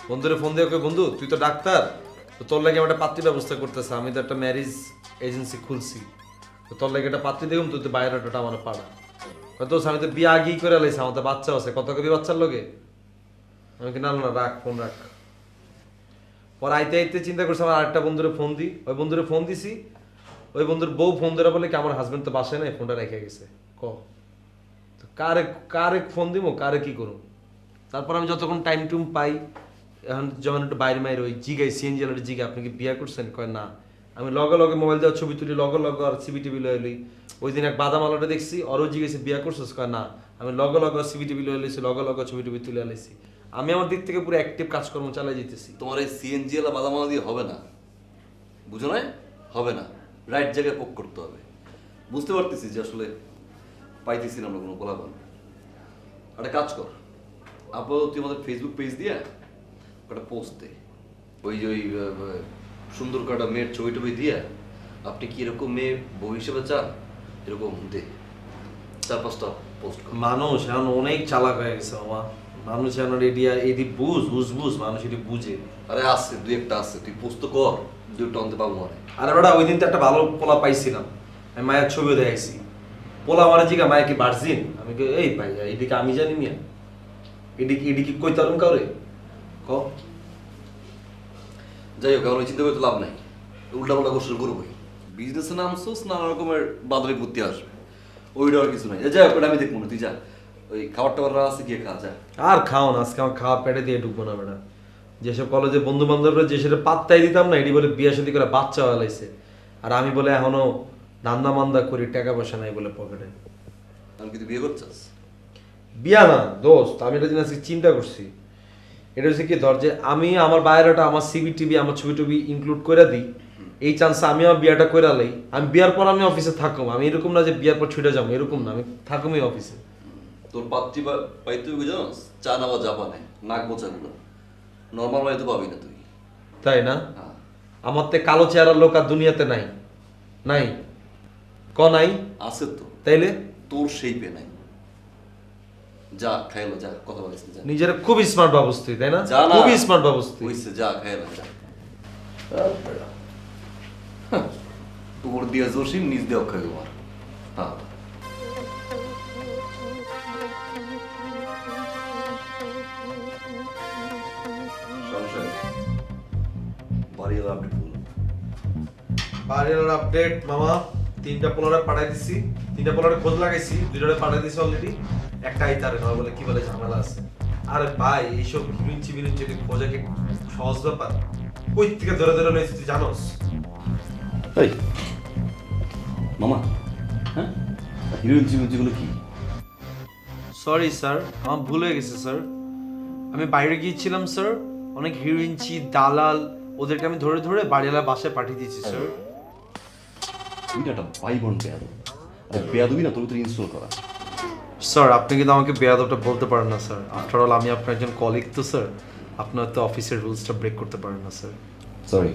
Speaker 1: বন্ধুরে ফোন দিয়ে ওকে, বন্ধু তুই তো ডাক্তার, তো তোর লাগে একটা পাত্রী ব্যবস্থা করতেছে, আমি তো একটা ম্যারেজ এজেন্সি খুলছি, তো তোর লাগে একটা পাত্রী দেখুন, তুই তো বায়োডাটা আমার পাড়া। হয়তো আমি তো বিয়ে আগেই করে লাইছি, আমার তো বাচ্চা আছে, কত কবি বাচ্চার লোকে। আমি কি না না রাখ, ফোন রাখ। পরে আইতে আইতে চিন্তা করছি আমার আরেকটা বন্ধুরে ফোন দিই, ওই বন্ধুরে ফোন দিছি, ওই বন্ধুর বউ ফোন ধরে বলে কি আমার হাজবেন্ড তো বাসায় নাই, ফোনটা রেখে গেছে। ক তো কারে কারে ফোন দিব, কারে কি করুম? তারপর আমি যতক্ষণ টাইম টুম পাই, এখন যেমন একটু বাইরে মাইরে ওই জিগাই সিএনজি আলার জিগা, আপনি কি বিয়ে করছেন? কয় না। আমি লগে লগে মোবাইল দেওয়ার ছবি তুলি, লগে লগে আর সিবি টিভি লয়ে লই। ওই দিন এক বাদাম আলোটা দেখছি, ওরও জিজ্ঞেসে বিয়ে করছিস? কয় না। আমি লগে লগে সিবি টিভি লয়ে লইছি, লগে লগে ছবি টবি তুলে আলাইছি। আমি আমার দিক থেকে পুরো অ্যাক্টিভ কাজকর্ম চালাই যেতেছি।
Speaker 2: তোমার এই সিএনজি এলা বাদামালা দিয়ে হবে না, বুঝো না? হবে না, রাইট জায়গায় পোক করতে হবে। বুঝতে পারতেছি যে আসলে পাইতেছি না আমরা কোনো গোলাপান। একটা কাজ কর, আপাতত তুই আমাদের ফেসবুক পেজ দিয়ে একটা পোস্ট দে, ওই যে ওই সুন্দর কাটা মেয়ের ছবি টবি দিয়ে, আপনি কি এরকম মেয়ে বউ হিসেবে চান, এরকম দে 4-5টা পোস্ট কর।
Speaker 1: মানুষ এখন অনেক চালাক হয়ে গেছে মামা, মানুষ এখন এডিয়া এদি বুঝ মানুষ এটি বুঝে।
Speaker 2: আরে আছে, 2-1টা আছে, তুই পোস্ট তো কর, 2টা আনতে পাবো মানে।
Speaker 1: আরে বেটা ওই দিন তো একটা ভালো পোলা পাইছিলাম, আমি মায়ের ছবিও দেখাইছি। পোলা আমার জিগা মায়ের কি ভার্জিন? আমি কই এই ভাই এদিকে আমি জানি মিয়া, এদিকে কই তারুম কাউরে ক।
Speaker 2: যাই হোক, আমার চিন্তা করে তো লাভ নাই, উল্টা পাল্টা কোশ্চেন করবোই। বিজনেসে নামছোস, নানা রকমের বাদরি বুদ্ধি আসবে, ওইটা আর কিছু নাই। যাই হোক, আমি দেখবো না, তুই যা, ওই খাবার টাবার আছে গিয়ে খা যা।
Speaker 1: আর খাও না, আজকে আমার খাওয়া পেটে দিয়ে ঢুকবো না বেটা। যেসব কলেজে বন্ধু বান্ধবরা যে সেটা পাত্তাই দিতাম না, এটি বলে বিয়ে শাদী করে বাচ্চা হলাইছে, আর আমি বলে এখনো ধান্দা মান্দা করি, টাকা পয়সা নাই বলে পকেটে।
Speaker 2: আমি কিন্তু বিয়ে করছাস?
Speaker 1: বিয়া না দোস্ত, আমি এটা জিনিস চিন্তা করছি। এটা হচ্ছে কি, ধর যে আমি আমার বায়োডাটা, আমার সিবি টিভি, আমার ছবি টবি ইনক্লুড করে দিই, এই চান্সে আমি আমার বিয়াটা করে লই। আমি বিয়ার পর আমি অফিসে থাকবো, আমি এরকম না যে বিয়ার পর ছুটে যাবো, এরকম না, আমি থাকবোই অফিসে।
Speaker 2: তোর পাত্রী পাইতে হবে জানাস, চায়না বা জাপানে, নাক বোচাগুলো নর্মাল বাড়িতে পাবি না তুই।
Speaker 1: তাই না?
Speaker 2: হ্যাঁ।
Speaker 1: আমার তে কালো চেহারার লোক আর দুনিয়াতে নাই, নাই ক নাই?
Speaker 2: আছে তো,
Speaker 1: তাইলে
Speaker 2: তোর সেইপে নাই। যা খাইলো, যা, কথা বলিস না, যা।
Speaker 1: নিজের খুব স্মার্ট ভাবস্তি, তাই না?
Speaker 2: যা না,
Speaker 1: খুবই স্মার্ট ভাবস্তি।
Speaker 2: হইছে, যা খাইলো, যা। তোর দিয়া জসিম, নিজ দিয়ে অক্ষয় কুমার। হ্যাঁ, বাড়িওয়ালা আপডেট বলুন।
Speaker 1: বাড়ির আপডেট মামা, 3টা পোলারে পাঠাই দিছি, 3টা পোলারে খোঁজ লাগাইছি, 2টারে পাঠাই দিছি অলরেডি, একটা আইতারে না বলে কি বলে ঝামেলা আছে। আরে ভাই এইসব হিরোইন যদি খোঁজা কি সহজ ব্যাপার? কই থেকে ধরে ধরে লইছি তুই জানোস?
Speaker 2: এই মামা, হ্যাঁ হিরোইন যেগুলো কি?
Speaker 1: সরি স্যার, আমার ভুল হয়ে গেছে স্যার। আমি বাইরে গিয়েছিলাম স্যার, অনেক হিরোইনচি দালাল ওদেরকে আমি ধরে ধরে বাড়িওয়ালা বাসায় পাঠিয়ে দিয়েছি স্যার।
Speaker 2: তুই একটা ভাই বোন পেয়ার, বেয়াদবি না তোর ভিতরে ইনস্টল করা।
Speaker 1: স্যার আপনি কিন্তু আমাকে বেয়াদবটা বলতে পারেন না স্যার, আফটার অল আমি আপনার একজন কলিগ তো স্যার, আপনার তো অফিসের রুলসটা ব্রেক করতে পারেন না স্যার।
Speaker 2: সরি।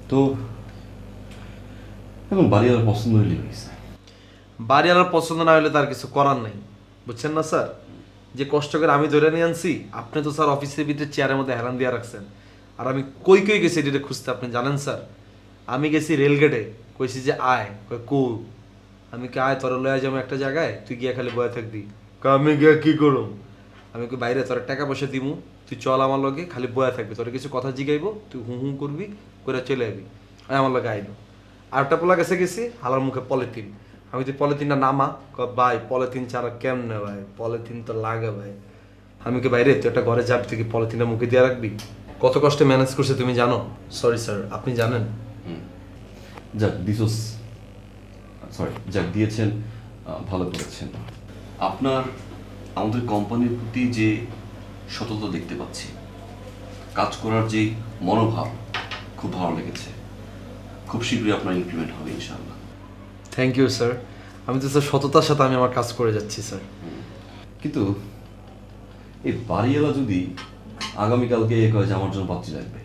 Speaker 2: তো এখন বাড়িওয়ালার পছন্দ হইলে হয়েছে।
Speaker 1: বাড়িওয়ালার পছন্দ না হলে তার কিছু করার নেই, বুঝছেন না স্যার? যে কষ্ট করে আমি ধরে নিয়ে আনছি, আপনি তো স্যার অফিসের ভিতরে চেয়ারের মধ্যে হেলান দিয়ে রাখছেন। আর আমি কই কই গেছি এটা খুঁজতে আপনি জানেন স্যার? আমি গেছি রেলগেটে, কইছি যে আয়, কই কু আমি কি আয় তোর লয়ে যাবো একটা জায়গায়, তুই গিয়ে খালি বয়ে থাকবি। আমি গিয়ে কি করুম? আমি কি বাইরে তোর টাকা পয়সা দিমু, তুই চল আমার লগে, খালি বয়ে থাকবি, তোর কিছু কথা জিগাইবো, তুই হুঁ হুঁ করবি, করে চলে যাবি। আমি আমার লগে আইলো। আরেকটা পোলা কাছে গেছি, হালার মুখে পলিথিন। আমি তুই পলিথিনটা নামা, ভাই পলিথিন ছাড়া কেমনে ভাই, পলিথিন তো লাগে ভাই। আমি কি বাইরে তুই একটা ঘরে যাবি, তুই কি পলিথিনটা মুখে দিয়ে রাখবি? কত কষ্টে ম্যানেজ করছে তুমি জানো? সরি স্যার, আপনি জানেন?
Speaker 2: যাক দিছোস, সরি যাক দিয়েছেন, ভালো করেছেন। আপনার আমাদের কোম্পানির প্রতি যে সততা দেখতে পাচ্ছি, কাজ করার যে মনোভাব, খুব ভালো লেগেছে। খুব শীঘ্রই আপনার ইনক্রিমেন্ট হবে ইনশাআল্লাহ।
Speaker 1: Thank you sir. আমি তো স্যার সততার সাথে আমি আমার কাজ করে যাচ্ছি স্যার।
Speaker 2: কিন্তু এই বাড়িওয়ালা যদি আগামীকালকে কয় যে আমার জন্য পাত্রী লাগবে,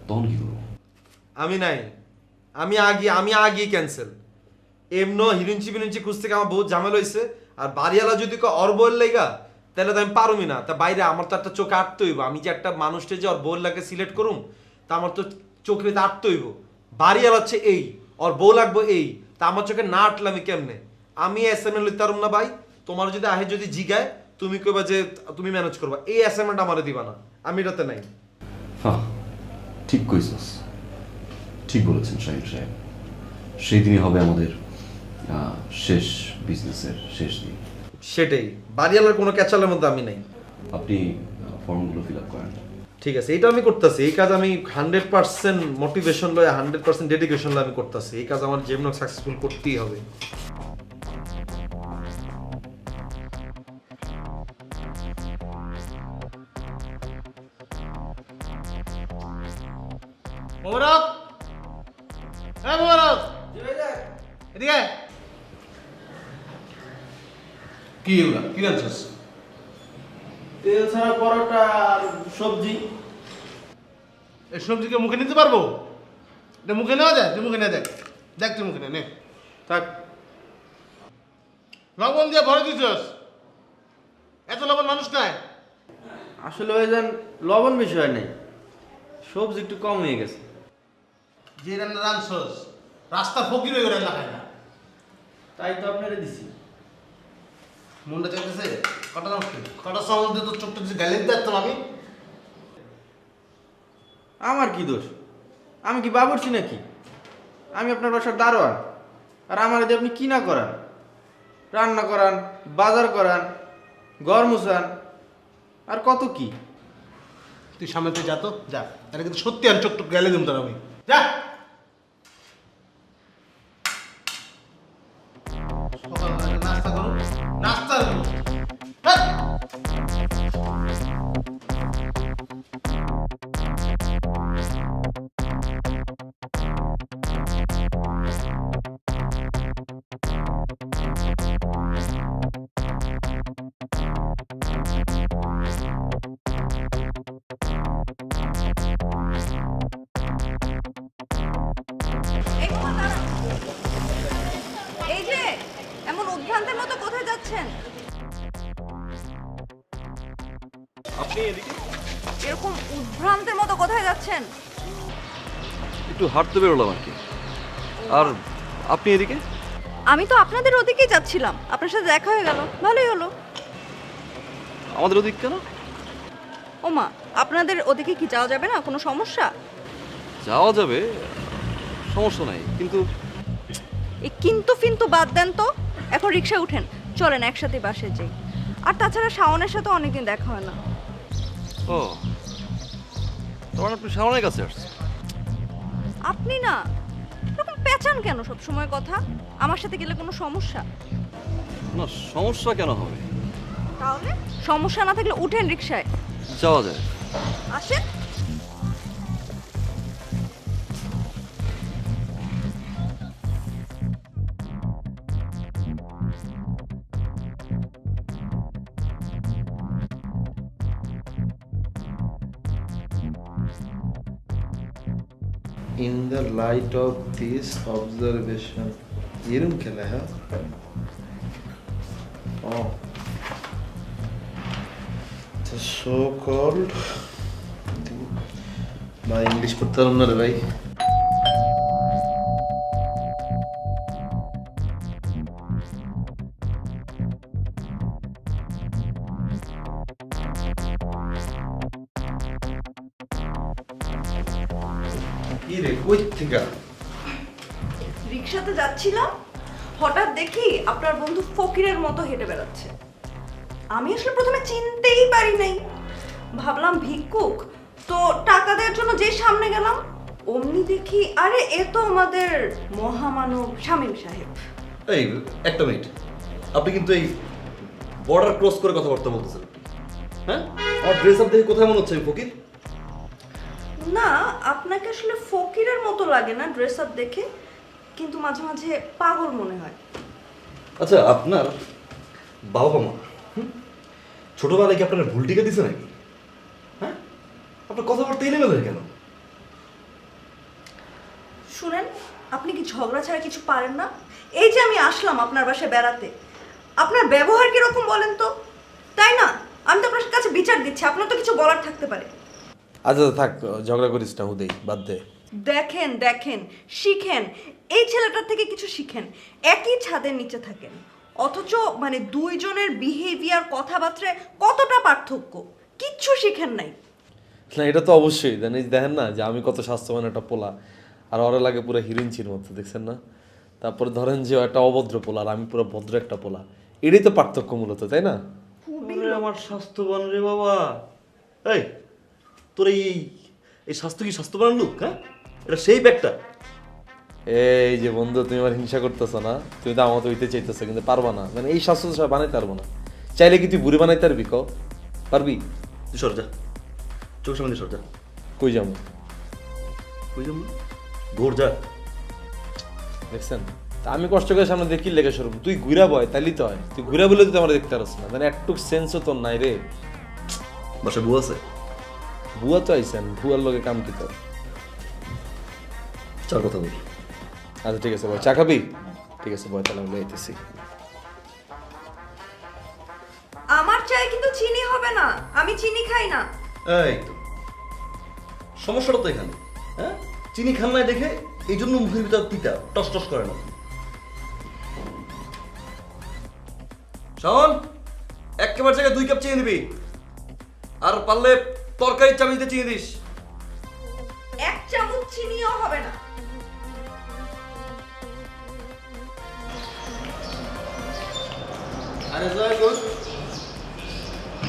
Speaker 2: তখন কি করবো?
Speaker 1: আমি নাই, আমি আগে ক্যান্সেল। এমন হিরুঞ্চি বিরুঞ্চি খুঁজ থেকে আমার বহুত ঝামেলা হয়েছে। আর বাড়িওয়ালা যদি ওর বউয়ের লেগা, তাহলে তো আমি পারুমি না। তা বাইরে আমার তো একটা চোখে আটতে হইব। আমি যে একটা মানুষকে যে ওর বউয়ের লাগে সিলেক্ট করুম, তা আমার তো চোখে আটতে হইব। বাড়িওয়ালা হচ্ছে এই, ওর বউ লাগবে এই, তা আমার চোখে না আটলে আমি কেমনে? আমি অ্যাসাইনমেন্ট লিখতে পারুম না ভাই। তোমার যদি আহে যদি জিগায়, তুমি কইবা যে তুমি ম্যানেজ করবা, এই অ্যাসাইনমেন্ট আমারে দিবা না, আমি এটাতে নাই।
Speaker 2: হ্যাঁ ঠিক কইছস, ঠিক বলেছেন শাহিন সাহেব। সেই দিনই হবে আমাদের শেষ বিজনেসের শেষ দিন।
Speaker 1: সেটাই, বাড়িওয়ালার কোনো ক্যাচালের মধ্যে আমি নাই।
Speaker 2: আপনি ফর্মগুলো ফিল আপ করেন।
Speaker 1: ঠিক আছে, এটা আমি করতেছি। এই কাজ আমি 100% মোটিভেশন লয়, 100% ডেডিকেশন লয় আমি করতেছি। এই কাজ আমার যেমন সাকসেসফুল করতেই হবে।
Speaker 8: মোবারক, হ্যাঁ মোবারক, এদিকে কি এগুলা কি রাখছিস?
Speaker 3: তেল ছাড়া পরোটা আর সবজি।
Speaker 8: এই সবজিকে মুখে নিতে পারবো? এটা মুখে নেওয়া যায়? তুই মুখে নে, দেখ দেখ, তুই মুখে নে থাক। লবণ দিয়ে ভরে দিছিস, এত লবণ মানুষ নাই।
Speaker 7: আসলে ওই যান লবণ বেশি হয় নাই, সবজি একটু কম হয়ে গেছে।
Speaker 8: যে রান্না রাঁধছস রাস্তার ফকির হয়ে রান্না খায় না।
Speaker 7: তাই তো আপনারা দিছি।
Speaker 8: মনটা চাইতেছে কটা নষ্ট, কটা চামচ দিয়ে তোর চোখটা যদি গালে দিতে পারতাম আমি।
Speaker 7: আমার কি দোষ? আমি কি বাবুর্চি নাকি? আমি আপনার বাসার দারোয়ান। আর আমার দিয়ে আপনি কি না করান? রান্না করান, বাজার করান, ঘর মুছান, আর কত কি।
Speaker 8: তুই সামনে তুই যা তো যা, এটা কিন্তু সত্যি আমি চোখ টোক গালে দিম তোর আমি। যা সকালবেলা নাস্তা করো, নাস্তা করো। হ্যাঁ।
Speaker 9: এই যে এমন উদ্ভ্রান্তের মতো কোথায় যাচ্ছেন?
Speaker 2: আপনি এদিকে
Speaker 9: এরকম উদ্ভ্রান্তের মতো কোথায় যাচ্ছেন?
Speaker 2: একটু হাঁটতে বেরোলাম আর কি। আর আপনি এদিকে?
Speaker 9: আমি তো আপনাদের ওদিকেই যাচ্ছিলাম, আপনার সাথে দেখা হয়ে গেল, ভালোই হলো।
Speaker 2: আমাদের ওদিক কেন?
Speaker 9: ওমা, আপনাদের ওদিকে কি যাওয়া যাবে না? কোনো সমস্যা?
Speaker 2: যাওয়া যাবে, সমস্যা নাই, কিন্তু
Speaker 9: এই কিন্তু ফিন্তু বাদ দেন তো, এখন রিক্সায় উঠেন, চলেন একসাথে বাসে যাই। আর তাছাড়া শাওনের সাথে অনেকদিন দেখা হয় না।
Speaker 2: ও তখন আপনি শাওনের কাছে আসছেন?
Speaker 9: আপনি না এরকম পেঁচান কেন সব সময় কথা? আমার সাথে গেলে কোনো সমস্যা?
Speaker 2: না সমস্যা কেন হবে?
Speaker 9: তাহলে সমস্যা না থাকলে উঠেন রিক্সায়,
Speaker 2: যাওয়া যায়।
Speaker 9: আসেন।
Speaker 1: In the light off this observation এরম খেলা হ্যাঁ ও সো কল্ড ভাই ইংলিশ পড়তে পারলাম না রে ভাই কি রে কই থেকে
Speaker 9: রিক্সাতে যাচ্ছিলাম, হঠাৎ দেখি আপনার বন্ধু ফকিরের মতো হেঁটে বেড়াচ্ছে। আমি আসলে প্রথমে চিনতেই পারি নাই, ভাবলাম ভিক্ষুক, তো টাকা দেওয়ার জন্য যে সামনে গেলাম অমনি দেখি আরে এ তো আমাদের মহামানব শামীম সাহেব।
Speaker 2: এই একটা মিনিট, আপনি কিন্তু এই বর্ডার ক্রস করে কথাবার্তা বলতেছেন, হ্যাঁ? আমার ড্রেস আপ দেখে কোথায় মনে হচ্ছে আমি ফকির?
Speaker 9: না, আপনাকে আসলে ফকিরের মতো লাগে না ড্রেস আপ দেখে, কিন্তু মাঝে মাঝে পাগল মনে হয়।
Speaker 2: আচ্ছা, আপনার বাবা মা ছোটবেলায় কি আপনার ভুল টিকা দিছে নাকি? হ্যাঁ, আপনার কথাবার্তা এলোমেলো কেন?
Speaker 9: শুনেন, আপনি কি ঝগড়া ছাড়া কিছু পারেন না? এই যে আমি আসলাম আপনার বাসায় বেড়াতে, আপনার ব্যবহার কিরকম বলেন তো? তাই না? আমি তো আপনার কাছে বিচার দিচ্ছি, আপনার তো কিছু বলার থাকতে পারে।
Speaker 1: আচ্ছা থাক, ঝগড়া করিস না হুদেই, বাদ দে।
Speaker 9: দেখেন দেখেন, শিখেন, এই ছেলেটার থেকে কিছু শিখেন। একই ছাদের নিচে থাকেন, অথচ মানে দুইজনের বিহেভিয়ার, কথাবার্তায় কতটা পার্থক্য, কিচ্ছু শিখেন নাই।
Speaker 1: না এটা তো অবশ্যই জানিস, দেখেন না যে আমি কত স্বাস্থ্যবান একটা পোলা, আর ওরা লাগে পুরো হিরিঞ্চির মতো, দেখছেন না? তারপরে ধরেন যে ও একটা অভদ্র পোলা আর আমি পুরো ভদ্র একটা পোলা, এটাই তো পার্থক্য মূলত, তাই না?
Speaker 2: আমার স্বাস্থ্যবান রে বাবা। এই তোর এই স্বাস্থ্য কি স্বাস্থ্যবান লোক? হ্যাঁ, এটা সেই ব্যাগটা।
Speaker 1: এই যে বন্ধু, তুমি আমার হিংসা করতেছো না? তুমি তো আমার তো হইতে চাইতেছো, কিন্তু পারবা না, মানে এই স্বাস্থ্য সব বানাইতে পারবো না। চাইলে কি তুই বুড়ি বানাইতে পারবি? পারবি?
Speaker 2: তুই সর যা, চোখ সামনে সর যা।
Speaker 1: কই যাবো?
Speaker 2: কই যাবো? ঘোর যা।
Speaker 1: দেখছেন, তা আমি কষ্ট করে সামনে দেখি লেগে সরব, তুই ঘুরা বয় তাইলে তো হয়। তুই ঘুরা বলে তুই আমার দেখতে পারছ না, মানে একটু সেন্সও তোর নাই রে।
Speaker 2: বাসায় বউ আছে?
Speaker 1: বুয়া তো আইসেন, বুয়ার লগে কাম কি তোর?
Speaker 2: চার কথা বল।
Speaker 1: আচ্ছা ঠিক আছে বয়, চা খাবি? ঠিক আছে বয়, তাহলে আমি লইতেছি।
Speaker 9: আমার চায়ে কিন্তু চিনি হবে না, আমি চিনি খাই না।
Speaker 2: এই তো সমস্যাটা তো এখানে, হ্যাঁ? চিনি খান নাই দেখে এই জন্য মুখের ভিতর তিতা টস টস করে না। শাওন, একেবারে জায়গায় 2 কাপ চিনি দিবি, আর পারলে তরকারির চামচ দিয়ে চিনি দিস।
Speaker 9: 1 চামচ চিনিও হবে না।
Speaker 7: আরে জয় ঘোষ,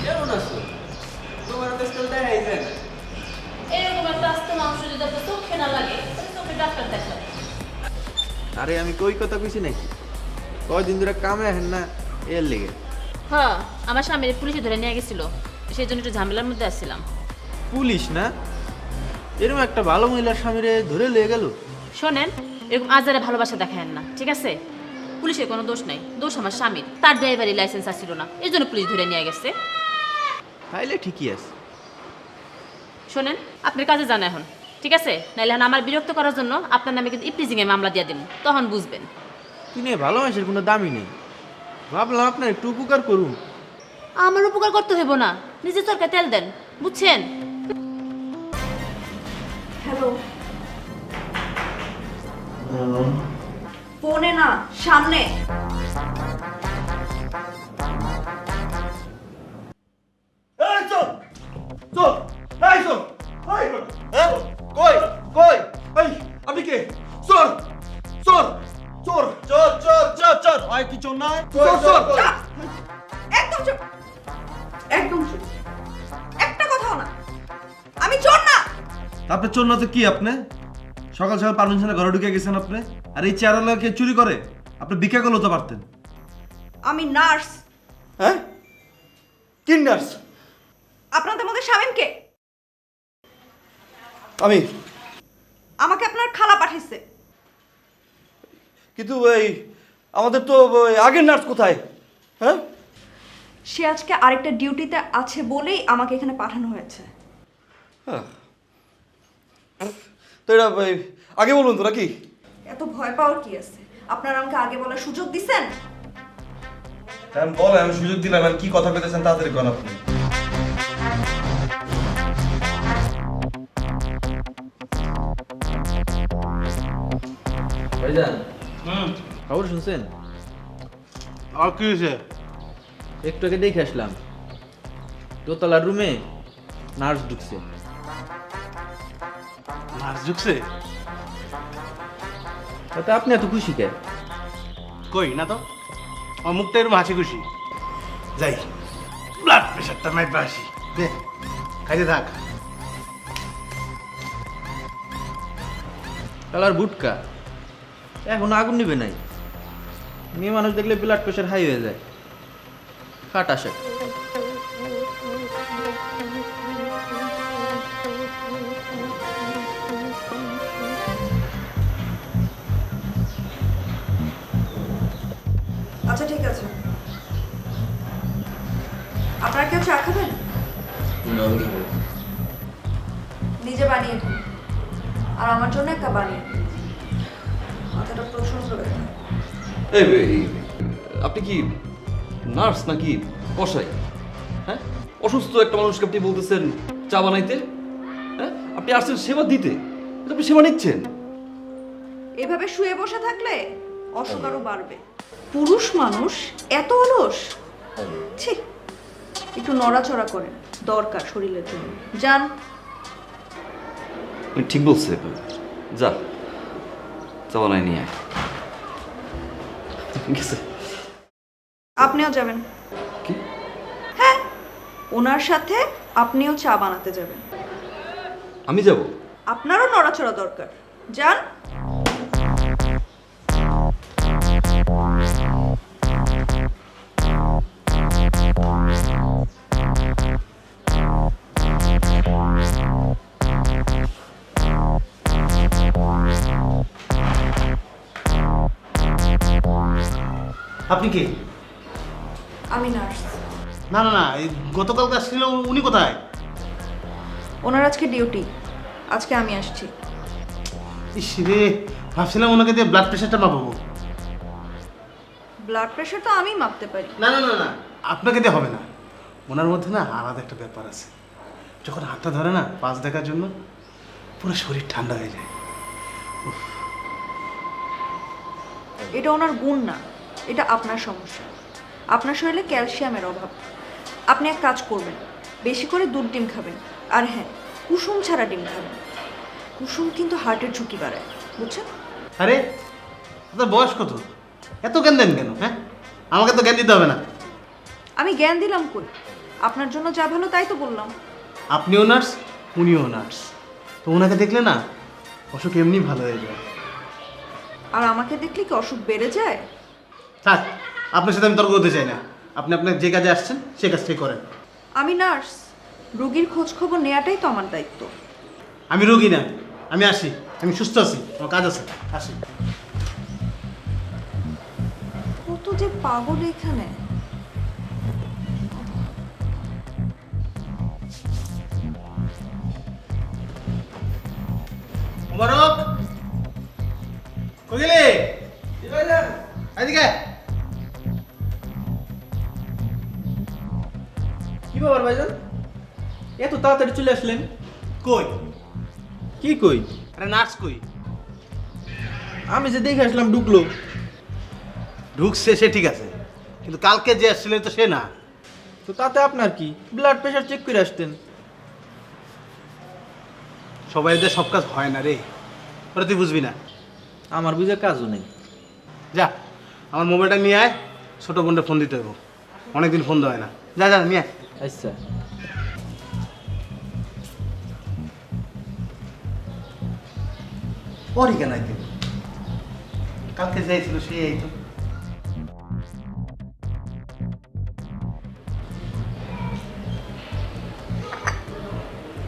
Speaker 7: কেমন আছো? তোমার তো স্কুল দেখাই যায় না।
Speaker 10: এরকম একটা আস্ত মাংস যদি আপনার চোখে না লাগে তাহলে চোখে ডাক্তার দেখান।
Speaker 7: আরে আমি কই কথা কইছি নাকি? কয়দিন ধরে কামে আহেন না, এর লেগে।
Speaker 10: হ্যাঁ, আমার স্বামীর পুলিশে ধরে নিয়ে গেছিল, সেই জন্য একটু ঝামেলার মধ্যে আসছিলাম।
Speaker 7: পুলিশ না? এরকম একটা ভালো মহিলার স্বামীরে ধরে লিয়ে গেল?
Speaker 10: শোনেন, এরকম আজারে ভালোবাসা দেখায়েন না, ঠিক আছে? পুলিশের কোনো দোষ নাই, দোষ আমার স্বামীর। তার ড্রাইভারি লাইসেন্স আসছিল না, এই জন্য পুলিশ ধরে নিয়ে গেছে।
Speaker 7: তাইলে ঠিকই আছে।
Speaker 10: শোনেন, আপনার কাজে যান এখন, ঠিক আছে? নাইলে এখন আমার বিরক্ত করার জন্য আপনার নামে কিন্তু ইপটিজিংয়ে মামলা দিয়ে দিন, তখন বুঝবেন।
Speaker 7: কিনে ভালো মানুষের কোনো দামই নেই, ভাবলাম আপনার একটু উপকার করুন।
Speaker 10: আমার উপকার করতে হইব না, নিজে চরকা তেল দেন, বুঝছেন?
Speaker 9: হ্যালো, ফোনে না, সামনে।
Speaker 2: এই চল চল, এই চল, এই হ্যাঁ, কই কই, এই আপনি কে? চল চল চোর, চল চল চল চল, আয় কি চোর না? চল চল,
Speaker 9: একদম চুপ, একদম চুপ, একটা কথাও না। আমি চোর না।
Speaker 1: আপনি চোর না তো কি? আপনি সকাল সকাল পারমিশনে ঘরে ঢুকে গেছেন আপনি, আর এই চেয়ারওয়ালা কে চুরি করে? আপনি ভিক্ষা করলেও তো পারতেন।
Speaker 9: আমি নার্স।
Speaker 2: হ্যাঁ? কি নার্স?
Speaker 9: আপনাদের মধ্যে শামীম কে?
Speaker 2: আমি।
Speaker 9: আমাকে আপনার খালা পাঠিয়েছে।
Speaker 2: কিন্তু এই আমাদের তো আগের নার্স কোথায়? হ্যাঁ,
Speaker 9: সে আজকে আরেকটা ডিউটিতে আছে বলেই আমাকে এখানে পাঠানো হয়েছে।
Speaker 2: তো এটা আগে বলুন তো নাকি?
Speaker 9: এত ভয় পাওয়ার কি আছে? আপনারা আমাকে আগে বলার সুযোগ দিছেন?
Speaker 1: আমি বলেন, আমি সুযোগ দিলাম, আর কি কথা পেতেছেন তাড়াতাড়ি কোন আপনি।
Speaker 7: ভাইজান খবর শুনছেন?
Speaker 8: আর কি হয়েছে?
Speaker 7: একটু আগে দেখে আসলাম, দোতলার রুমে নার্স ঢুকছে।
Speaker 8: নার্স ঢুকছে?
Speaker 7: তাতে আপনি এত খুশি কে?
Speaker 8: কই না তো, আমার মুখটা এরকম হাসি খুশি। যাই ব্লাড প্রেশারটা মাইপা আসি, দে খাইতে থাক।
Speaker 7: কালার বুটকা এখন আগুন নিবে নাই। মেয়ে মানুষ দেখলে ব্লাড প্রেশার হাই হয়ে যায়। কাট আসে।
Speaker 9: আচ্ছা ঠিক আছে, আপনারা কেউ চা খাবেন? নিজে বানিয়ে খান, আর আমার জন্য একটা বানিয়ে খান। মাথাটা প্রচন্ড ব্যথা।
Speaker 2: আপনি কি নার্স নাকি কসাই? হ্যাঁ, অসুস্থ একটা মানুষকে আপনি বলতেছেন চা বানাইতে? হ্যাঁ, আপনি আসছেন সেবা দিতে, আপনি সেবা নিচ্ছেন।
Speaker 9: এভাবে শুয়ে বসে থাকলে অসুখ আরো বাড়বে। পুরুষ মানুষ এত অলস? ছি, একটু নড়াচড়া করেন, দরকার শরীরের জন্য। যান।
Speaker 2: ঠিক বলছে, যা চা বানাই নিয়ে আয়। গেছে।
Speaker 9: আপনিও যাবেন?
Speaker 2: কি?
Speaker 9: হ্যাঁ, ওনার সাথে আপনিও চা বানাতে যাবেন।
Speaker 2: আমি যাব?
Speaker 9: আপনারও নড়াচড়া দরকার, যান।
Speaker 8: আপনি কে?
Speaker 9: আমি নার্স।
Speaker 8: না না না, এই গতকালকে আসছিল উনি কোথায়?
Speaker 9: ওনার আজকে ডিউটি, আজকে আমি আসছি।
Speaker 8: ইস রে, ভাবছিলাম ওনাকে দিয়ে ব্লাড প্রেশারটা মাপাবো।
Speaker 9: ব্লাড প্রেশার তো আমি মাপতে পারি।
Speaker 8: না না না না, আপনাকে দিয়ে হবে না। ওনার মধ্যে না আলাদা একটা ব্যাপার আছে, যখন হাতটা ধরে না পাশ দেখার জন্য, পুরো শরীর ঠান্ডা হয়ে যায়।
Speaker 9: এটা ওনার গুণ না, এটা আপনার সমস্যা। আপনার শরীরে ক্যালসিয়ামের অভাব। আপনি এক কাজ করবেন, বেশি করে দুধ ডিম খাবেন, আর হ্যাঁ, কুসুম ছাড়া ডিম খাবেন। কুসুম কিন্তু হার্টের ঝুঁকি বাড়ায়, বুঝছেন?
Speaker 8: আরে আপনার বয়স কত? এত জ্ঞান দেন কেন? হ্যাঁ, আমাকে তো জ্ঞান দিতে হবে না।
Speaker 9: আমি জ্ঞান দিলাম কই? আপনার জন্য যা ভালো তাই তো বললাম।
Speaker 8: আপনিও নার্স, উনিও নার্স, তো ওনাকে দেখলে না অসুখ এমনি ভালো হয়ে যায়।
Speaker 9: আর আমাকে দেখলে কি অসুখ বেড়ে যায়?
Speaker 8: থাক, আপনার সাথে আমি তর্ক করতে চাই না। আপনি আপনার যে কাজে আসছেন সে কাজটাই করেন।
Speaker 9: আমি নার্স, রোগীর খোঁজ খবর নেওয়াটাই তো আমার দায়িত্ব।
Speaker 8: আমি রোগী না, আমি আসি, আমি সুস্থ আছি, আমার কাজ আছে, আসি।
Speaker 9: কত যে পাগল এখানে।
Speaker 8: মুবারক, কই গেলে? এদিকে।
Speaker 7: কি ব্যাপার ভাইজান, এত তাড়াতাড়ি চলে আসলেন?
Speaker 8: কই?
Speaker 7: কি কই?
Speaker 8: আরে নার্স কই?
Speaker 7: আমি যে দেখে আসলাম ঢুকলো।
Speaker 8: ঢুকছে সে ঠিক আছে, কিন্তু কালকে যে আসছিলেন তো সে না।
Speaker 7: তো তাতে আপনার কি? ব্লাড প্রেশার চেক করে আসতেন।
Speaker 8: সবাই এদের সব কাজ হয় না রে, ওরা তুই বুঝবি না।
Speaker 7: আমার বুঝে কাজও নেই।
Speaker 8: যা, আমার মোবাইলটা নিয়ে আয়, ছোট বোনটা ফোন দিতে হবে, অনেকদিন ফোন দেওয়া হয় না। যা যা নিয়ে আয়।
Speaker 7: আচ্ছা।
Speaker 8: পরই কেন একদিন, কালকে যাইছিল সে এই তো।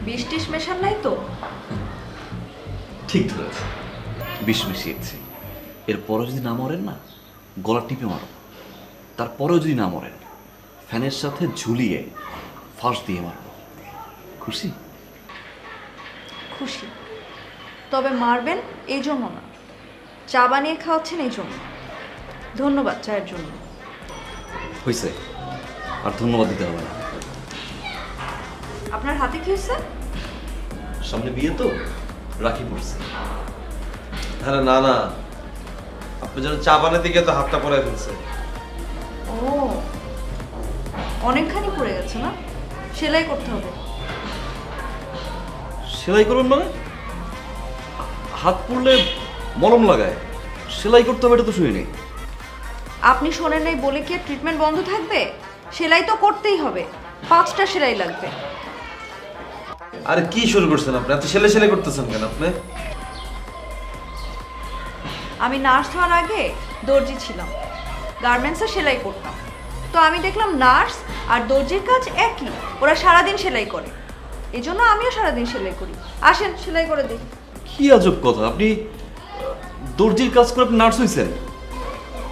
Speaker 9: বিষ টিস মেশান নাই তো?
Speaker 2: ঠিক ধরেছে, বিষ মিশিয়েছি। এরপরে যদি না মরেন না, গলা টিপে মারো। তারপরেও যদি না মরেন, ফ্যানের সাথে ঝুলিয়ে ফাঁস দিয়ে মারবো। খুশি?
Speaker 9: খুশি। তবে মারবেন এই জন্য না, চা বানিয়ে খাওয়াচ্ছেন এই জন্য। ধন্যবাদ চায়ের জন্য।
Speaker 2: হয়েছে, আর ধন্যবাদ দিতে হবে না।
Speaker 9: আপনার হাতে কি হয়েছে?
Speaker 2: সামনে বিয়ে তো, রাখি পড়ছে।
Speaker 1: আরে না না, আপনি যেন চা বানাতে গিয়ে তো হাতটা পড়ে ফেলছে।
Speaker 9: ও, অনেকখানি পড়ে গেছে না? সেলাই করতে হবে।
Speaker 2: সেলাই করুন মানে? হাত পড়লে মলম লাগায়, সেলাই করতে হবে এটা তো শুনি নেই।
Speaker 9: আপনি শোনেন নাই বলে কি ট্রিটমেন্ট বন্ধ থাকবে? সেলাই তো করতেই হবে, 5টা সেলাই লাগবে।
Speaker 1: আরে কি শুরু করছেন আপনি? এত সেলে সেলে করতেছেন কেন আপনি?
Speaker 9: আমি নার্স হওয়ার আগে দর্জি ছিলাম, গার্মেন্টসে সেলাই করতাম। তো আমি দেখলাম নার্স আর দর্জির কাজ একই, ওরা সারাদিন সেলাই করে। এই জন্য আমিও সারাদিন সেলাই করি। আসেন সেলাই করে দিই।
Speaker 2: কি আজব কথা, আপনি দর্জির কাজ করে আপনি নার্স হয়েছেন?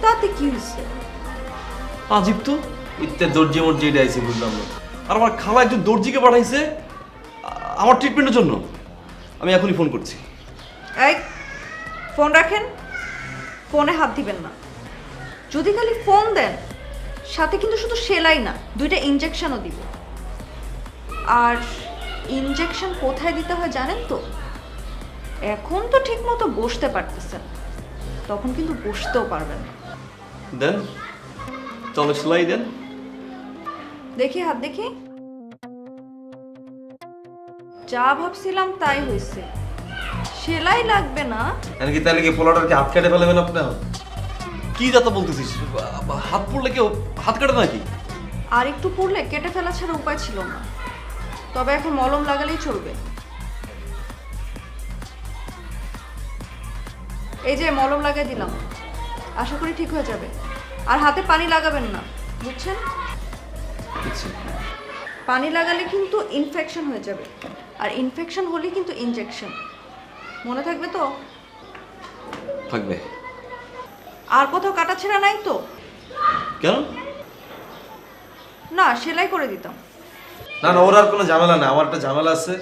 Speaker 9: তাতে কি হয়েছে?
Speaker 2: আজীব তো।
Speaker 1: ইত্যে দর্জি মর্জি এটা আইছে বুঝলাম না।
Speaker 2: আর আমার খালা একজন দর্জিকে পাঠাইছে আমার ট্রিটমেন্টের জন্য। আমি এখনই ফোন করছি।
Speaker 9: এই ফোন রাখেন, ফোনে হাত দিবেন না। যদি খালি ফোন দেন, সাথে কিন্তু শুধু সেলাই না, 2টা ইনজেকশনও দিব। আর ইনজেকশন কোথায় দিতে হয় জানেন তো? এখন তো ঠিক মতো বসতে পারতেছেন, তখন কিন্তু বসতেও পারবেন না।
Speaker 2: দেন, চলো সেলাই দেন।
Speaker 9: দেখি হাত দেখি। যা ভাবছিলাম তাই হয়েছে, সেলাই লাগবে না।
Speaker 1: এমনকি তাহলে কি পোলাটার কি হাত কেটে ফেলবেন আপনি?
Speaker 2: কি যাতা বলতেছিস? হাত পড়লে কেউ হাত কাটে নাকি?
Speaker 9: আর একটু পড়লে কেটে ফেলা ছাড়া উপায় ছিল না। তবে এখন মলম লাগালেই চলবে। এই যে মলম লাগিয়ে দিলাম, আশা করি ঠিক হয়ে যাবে। আর হাতে পানি লাগাবেন না, বুঝছেন? পানি লাগালে কিন্তু ইনফেকশন হয়ে যাবে, আর ইনফেকশন হলে কিন্তু ইনজেকশন। মনে থাকবে তো?
Speaker 2: থাকবে।
Speaker 9: আর কোথাও কাটাছেঁড়া নাই তো?
Speaker 2: কেন?
Speaker 9: না, সেলাই করে দিতাম।
Speaker 1: না না, ওর আর কোনো ঝামেলা না। আমার একটা ঝামেলা আছে,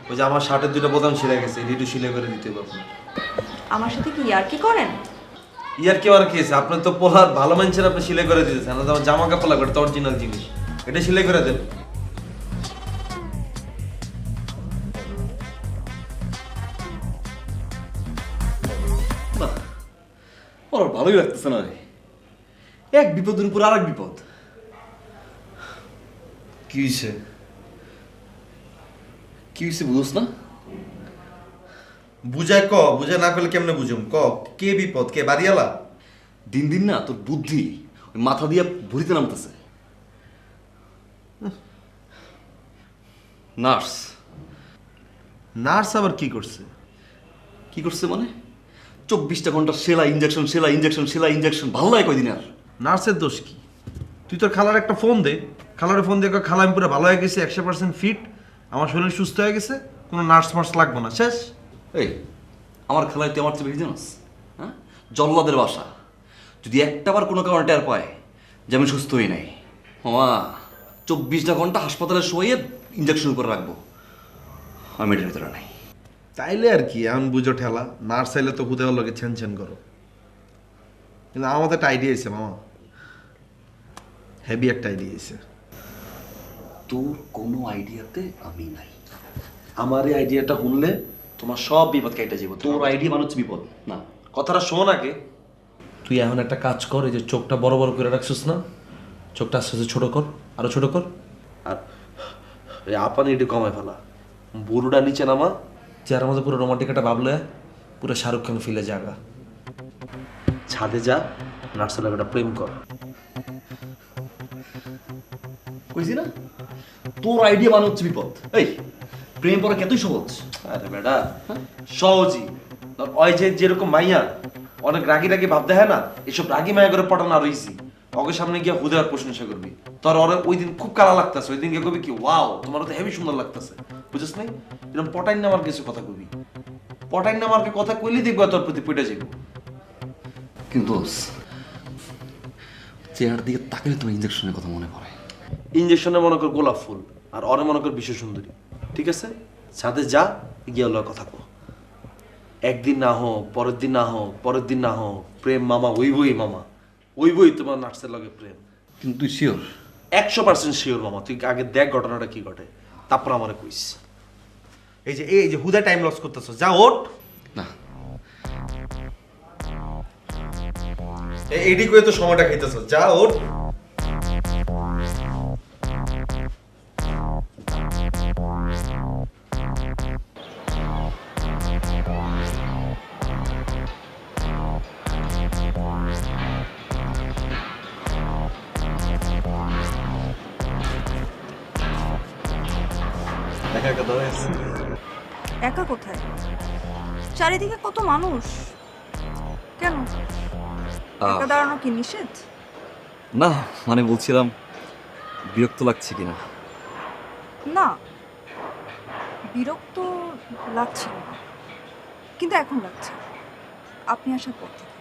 Speaker 1: ওই যে আমার শার্টের 2টা বোতাম ছিঁড়ে গেছে, এটা একটু সিলাই করে দিতে হবে আপনি।
Speaker 9: আমার সাথে কি ইয়ার কি করেন?
Speaker 1: ইয়ার কি আর কি আছে? আপনার তো পোলার ভালো মানছেন, আপনি সিলাই করে দিতেছেন। না তো আমার জামা কাপড় লাগবে, এটা অরিজিনাল জিনিস, এটা সিলাই করে দেন।
Speaker 2: না, ওর ভালোই লাগতেছে না রে। এক বিপদের উপর আর এক বিপদ।
Speaker 1: কি হয়েছে?
Speaker 2: কি হয়েছে বুঝোস না?
Speaker 1: বুঝায় ক, বুঝায় না করলে কেমনে বুঝুম? ক, কে বিপদ? কে বাড়িওয়ালা?
Speaker 2: দিন দিন না তোর বুদ্ধি ওই মাথা দিয়ে ভরিতে নামতেছে। নার্স।
Speaker 1: নার্স আবার কি করছে?
Speaker 2: কি করছে মানে? 24টা ঘন্টা সেলাই ইঞ্জেকশন, সেলাই ইঞ্জেকশন, সেলাই ইঞ্জেকশন। ভালো লাগে কয়দিন আর?
Speaker 1: নার্সের দোষ কি? তুই তোর খালার একটা ফোন দে, খালারে ফোন দিয়ে কয়, খালা আমি পুরো ভালো হয়ে গেছি, 100% ফিট, আমার শরীর সুস্থ হয়ে গেছে, কোনো নার্স মার্স লাগবো না, শেষ।
Speaker 2: এই আমার খেলায় তুই আমার চেয়ে বেশি জানাস? হ্যাঁ, জল্লাদের বাসা। যদি একটাবার কোনো কারণে টের পায় যে আমি সুস্থ হই নাই, মামা 24টা ঘন্টা হাসপাতালে শুয়ে ইঞ্জেকশন করে রাখবো। আমি এটার ভিতরে নাই।
Speaker 1: তাইলে আর কি, এখন বুঝো ঠেলা। নার্স চাইলে তো হুদে লোকে ছেন ছেন করো। কিন্তু আমাদের একটা আইডিয়া আছে মামা, হেভি একটা আইডিয়া আছে।
Speaker 2: তোর কোনো আইডিয়াতে আমি নাই।
Speaker 1: আমার এই আইডিয়াটা শুনলে তোমার সব বিপদ কেটে যাবো।
Speaker 2: তোর আইডিয়া মানে হচ্ছে বিপদ না।
Speaker 1: কথাটা শোন আগে। তুই এখন একটা কাজ কর, এই যে চোখটা বড় বড় করে রাখছিস না, চোখটা আস্তে আস্তে ছোট কর, আরো ছোট কর। আর এই আপানি একটু কমায় ফেলা, বুড়োটা নিচে নামা, চেয়ারের মধ্যে পুরো রোমান্টিক একটা ভাবলে পুরো শাহরুখ খান ফিলে জায়গা। ছাদে যা, নার্সের লাগে প্রেম কর।
Speaker 2: কইছি না তোর আইডিয়া মানে হচ্ছে বিপদ। এই প্রেম করা কতই সহজ।
Speaker 1: আরে বেটা, সহজই। ওই যে যেরকম মাইয়া অনেক রাগি রাগি ভাব দেখে না, এসব রাগি মায়া করে পটানো আর ইজি। ওকে সামনে গিয়ে হুদে আর প্রশংসা করবি। তোর ওর ওই দিন খুব কালা লাগতেছে, ওই দিন গিয়ে কবি কি ওয়াও তোমার তো হেভি সুন্দর লাগতেছে, বুঝছিস নাই? এরকম পটাইন নামার কিছু কথা কবি, পটাইন নামার কথা কইলি দেখবো তোর প্রতি পইটা যাইব।
Speaker 2: কিন্তু চেয়ার দিকে তাকালে তোমার ইঞ্জেকশনের কথা মনে পড়ে।
Speaker 1: ইঞ্জেকশনে মনে কর গোলাপ ফুল, আর ওরে মনে কর বিশ্ব সুন্দরী। ঠিক আছে, ছাদে যা, গিয়ে কথা কো। একদিন না হোক, পরের দিন না হোক, পরের দিন না হোক, প্রেম মামা হইবই মামা, হইবই তোমার নার্সের লগে প্রেম।
Speaker 2: কিন্তু তুই শিওর?
Speaker 1: 100% শিওর মামা। তুই আগে দেখ ঘটনাটা কি ঘটে, তারপর আমারে কইস। এই যে হুদা টাইম লস করতেছ, যা ওঠ
Speaker 2: না,
Speaker 1: এইডি কই তো সময়টা খাইতেছ, যা ওঠ।
Speaker 2: একা একা দাঁড়ায় আছিস?
Speaker 9: একা কোথায়? চারিদিকে কত মানুষ। কেন একা দাঁড়ানো কি নিষেধ?
Speaker 2: না, মানে বলছিলাম বিরক্ত লাগছে কিনা।
Speaker 9: না, বিরক্ত লাগছে না, কিন্তু এখন লাগছে আপনি আসার পর থেকে।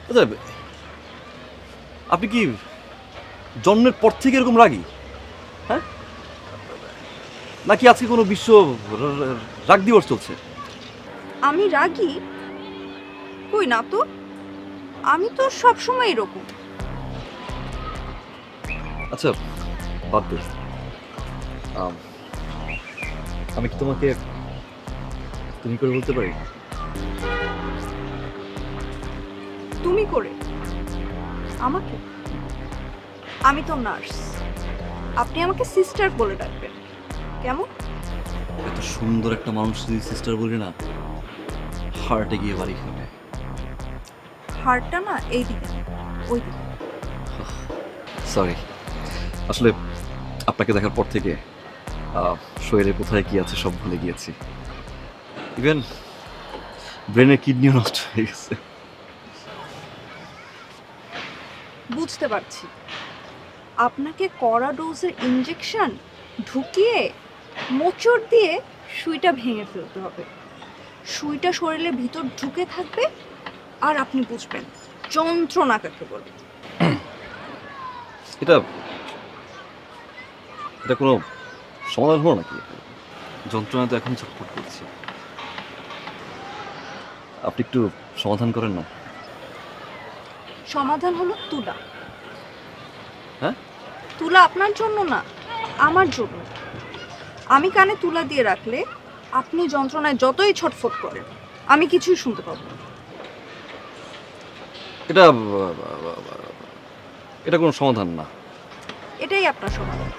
Speaker 2: আচ্ছা, আপনি কি জন্মের পর থেকে এরকম রাগী? হ্যাঁ, নাকি আজকে কোনো বিশ্ব রাগ দিবস চলছে?
Speaker 9: আমি রাগী কই না তো, আমি তো সবসময় এরকম।
Speaker 2: আচ্ছা বাদ দে, আমি কি তোমাকে তুমি করে বলতে পারি?
Speaker 9: তুমি করে আমাকে? আমি তো নার্স, আপনি আমাকে সিস্টার বলে ডাকবেন কেমন?
Speaker 2: এত সুন্দর একটা মানুষ যদি সিস্টার বলি না, হার্টে গিয়ে বাড়ি খাবে।
Speaker 9: হারটা না এই দিকে ওই দিকে।
Speaker 2: সরি, আসলে আপনাকে দেখার পর থেকে শরীরে কোথায় কি আছে সব ভুলে গিয়েছি, ইভেন ব্রেনের কিডনিও নষ্ট হয়ে গেছে।
Speaker 9: বুঝতে পারছি, আপনাকে কড়া ডোজের ইনজেকশন ঢুকিয়ে মোচড় দিয়ে সুইটা ভেঙে ফেলতে হবে। সুইটা শরীরের ভিতর ঢুকে থাকবে আর আপনি বুঝবেন যন্ত্রণা কাকে বলে।
Speaker 2: এটা এটা কোনো সমাধান হলো নাকি? যন্ত্রণা তো এখন ছটফট করছি, আপনি একটু সমাধান করেন না?
Speaker 9: সমাধান হলো তুলা।
Speaker 2: হ্যাঁ,
Speaker 9: তুলা আপনার জন্য না, আমার জন্য। আমি কানে তুলা দিয়ে রাখলে আপনি যন্ত্রণায় যতই ছটফট করেন আমি কিছুই শুনতে পাবো না।
Speaker 2: এটা এটা কোনো সমাধান না।
Speaker 9: এটাই আপনার সমাধান।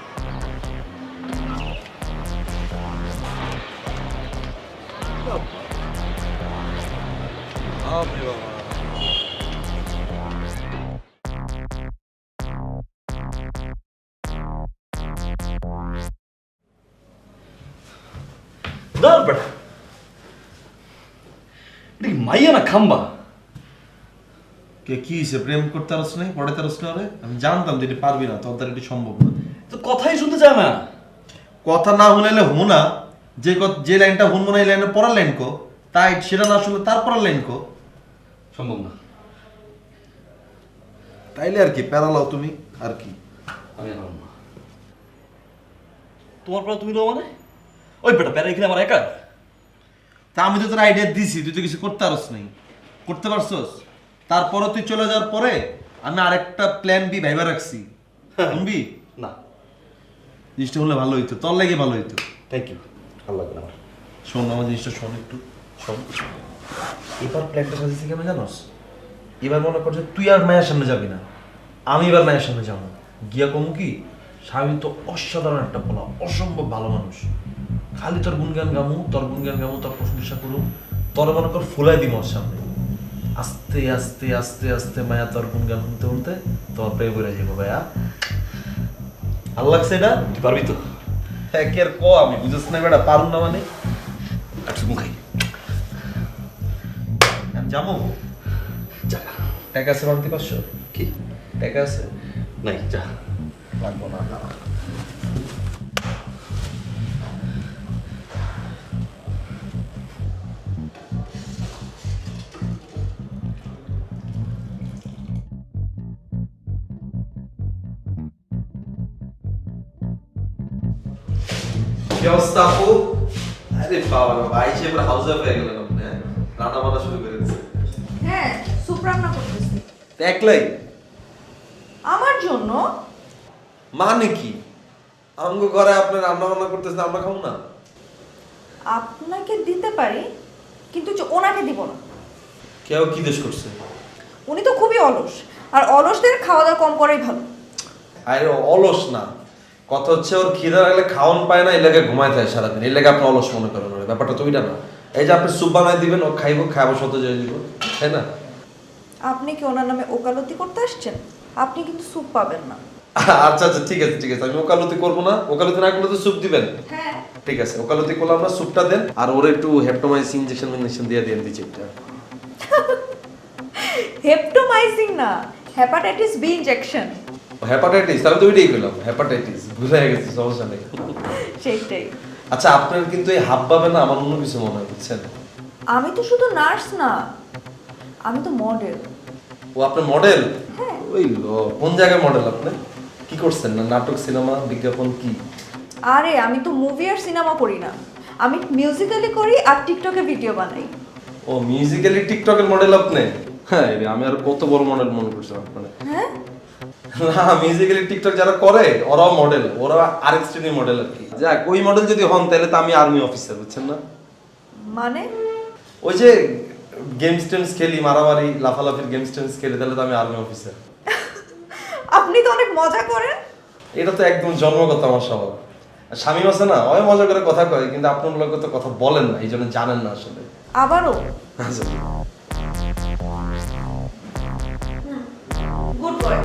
Speaker 2: দাঁড় বেটা, এটা কি মাইয়া না খাম্বা?
Speaker 1: কে কি হইছে, প্রেম করতে পারছ না, পড়াইতে পারছ না? আমি জানতাম যে এটা পারবি না, তোর দ্বারা এটা সম্ভব না।
Speaker 2: তো কথাই শুনতে চায় না।
Speaker 1: কথা না শুনাইলে হমু না, যে লাইনটা শুনবো না এই লাইনে পড়ার লাইন কো, তাই সেটা না শুনলে তার পড়ার লাইন কো।
Speaker 2: সম্ভব না।
Speaker 1: তাইলে আর কি প্যারালাও তুমি, আর কি
Speaker 2: আমি পারব না। তোমার পর তুমি লো মানে? ওই বেটা প্যারা এখানে আমার একা।
Speaker 1: তা আমি তো তোর আইডিয়া দিছি, তুই তো কিছু করতে পারছ নাই, করতে পারছস? তারপরে তুই চলে যাওয়ার পরে আমি আরেকটা প্ল্যান বি ভাইবা রাখছি, শুনবি?
Speaker 2: না,
Speaker 1: জিনিসটা হলে ভালো হইতো, তোর লাগে ভালো হইতো।
Speaker 2: থ্যাংক ইউ, ভালো লাগবে না আমার।
Speaker 1: শোন আমার জিনিসটা, শোন একটু শোন। এবার প্ল্যানটা সাজিয়েছি কেন জানোস? এবার মনে করছে তুই আর মায়ের সামনে যাবি না, আমি এবার মায়ের সামনে যাবো। গিয়া কমু কি, স্বামী তো অসাধারণ একটা পোলা, অসম্ভব ভালো মানুষ, খালি তোর গুণগান গামু, তোর গুণগান গামু, তোর প্রশংসা করুম, তোর মনে কর ফুলাই দিম ওর সামনে। আস্তে আস্তে আস্তে আস্তে মায়া তোর গুণগান শুনতে শুনতে তোমার প্রেম বেড়ে যাবো। ভাইয়া ভালো লাগছে এটা?
Speaker 2: তুই পারবি তো?
Speaker 1: একের ক আমি বুঝেছ না বেটা, পারুম না মানে
Speaker 2: মুখাই
Speaker 1: যাবো। টাকা আছে ভাঙতে পারছো?
Speaker 2: কি
Speaker 1: টাকা আছে?
Speaker 2: নাই, যা।
Speaker 1: লাগবো না। কি অবস্থা আপু? আরে বাবা ভাই হিসেবে হাউস ওয়াইফ হয়ে গেলেন আপনি, হ্যাঁ? রান্না বান্না শুরু করে দিয়েছে।
Speaker 9: হ্যাঁ স্যুপ রান্না করতেছি
Speaker 1: তো একলাই?
Speaker 9: আমার জন্য।
Speaker 1: মানে কি? আমগো ঘরে আপনি রান্না বান্না করতেছেন, আমরা খাবো না?
Speaker 9: আপনাকে দিতে পারি কিন্তু যে ওনাকে দিব না।
Speaker 1: কেউ কি দোষ করছে?
Speaker 9: উনি তো খুবই অলস, আর অলসদের খাওয়া দাওয়া কম করাই ভালো।
Speaker 1: আরে অলস না, কথা হচ্ছে ওর খিদা লাগলে খাওয়ান পায় না, এই লাগে ঘুমায় থাকে সারাদিন, এই লাগে আপনি অলস মনে করেন। ওর ব্যাপারটা তো ওইটা না। এই যে আপনি স্যুপ বানাই দিবেন, ও খাবো শত জয় দিব, তাই না?
Speaker 9: আপনি কি ওনার নামে ওকালতি করতে আসছেন? আপনি কিন্তু স্যুপ পাবেন না।
Speaker 1: আচ্ছা আচ্ছা ঠিক আছে ঠিক আছে, আমি ওকালতি করবো না। ওকালতি না করলে তো স্যুপ দিবেন।
Speaker 9: হ্যাঁ
Speaker 1: ঠিক আছে, ওকালতি করলে আমরা স্যুপটা দেন, আর ওর একটু হেপটোমাইসিন ইনজেকশন দিয়ে দেন দিচ্ছি একটা।
Speaker 9: হেপটোমাইজিং না, হেপাটাইটিস বি ইনজেকশন।
Speaker 1: হেপাটাইটিস, আমি তো ওইটাই বললাম, হেপাটাইটিস ভুলে গেছি, সমস্যা নেই।
Speaker 9: সেইটাই।
Speaker 1: আচ্ছা আপনার কিন্তু এই হাব ভাবে না আমার অন্য কিছু মনে হয়, বুঝছেন?
Speaker 9: আমি তো শুধু নার্স না, আমি তো মডেল।
Speaker 1: ও আপনার মডেল?
Speaker 9: হ্যাঁ।
Speaker 1: ওই লো, কোন জায়গায় মডেল আপনি? কি করছেন না, নাটক, সিনেমা, বিজ্ঞাপন কি?
Speaker 9: আরে আমি তো মুভি আর সিনেমা করি না, আমি মিউজিক্যালি করি আর টিকটকে ভিডিও বানাই।
Speaker 1: ও মিউজিক্যালি টিকটকের মডেল আপনি? হ্যাঁ রে, আমি আর কত বড় মডেল মনে করছিলাম আপনার।
Speaker 9: হ্যাঁ
Speaker 1: না, মিউজিক্যালি টিকটক যারা করে ওরাও মডেল, ওরা আরেক শ্রেণীর মডেল আর কি। যাক, ওই মডেল যদি হন তাহলে তো আমি আর্মি অফিসার, বুঝছেন না?
Speaker 9: মানে
Speaker 1: ওই যে গেমস টেমস খেলি, মারামারি লাফালাফির গেমস টেমস খেলি, তাহলে তো আমি আর্মি অফিসার।
Speaker 9: আপনি তো অনেক মজা করেন।
Speaker 1: এটা তো একদম জন্মগত আমার স্বভাব। আর স্বামী আছে না, ওই মজা করে কথা কয়, কিন্তু আপনার লোক তো কথা বলেন না, এই জন্য জানেন না আসলে।
Speaker 9: আবারও
Speaker 1: আচ্ছা।
Speaker 9: Good boy.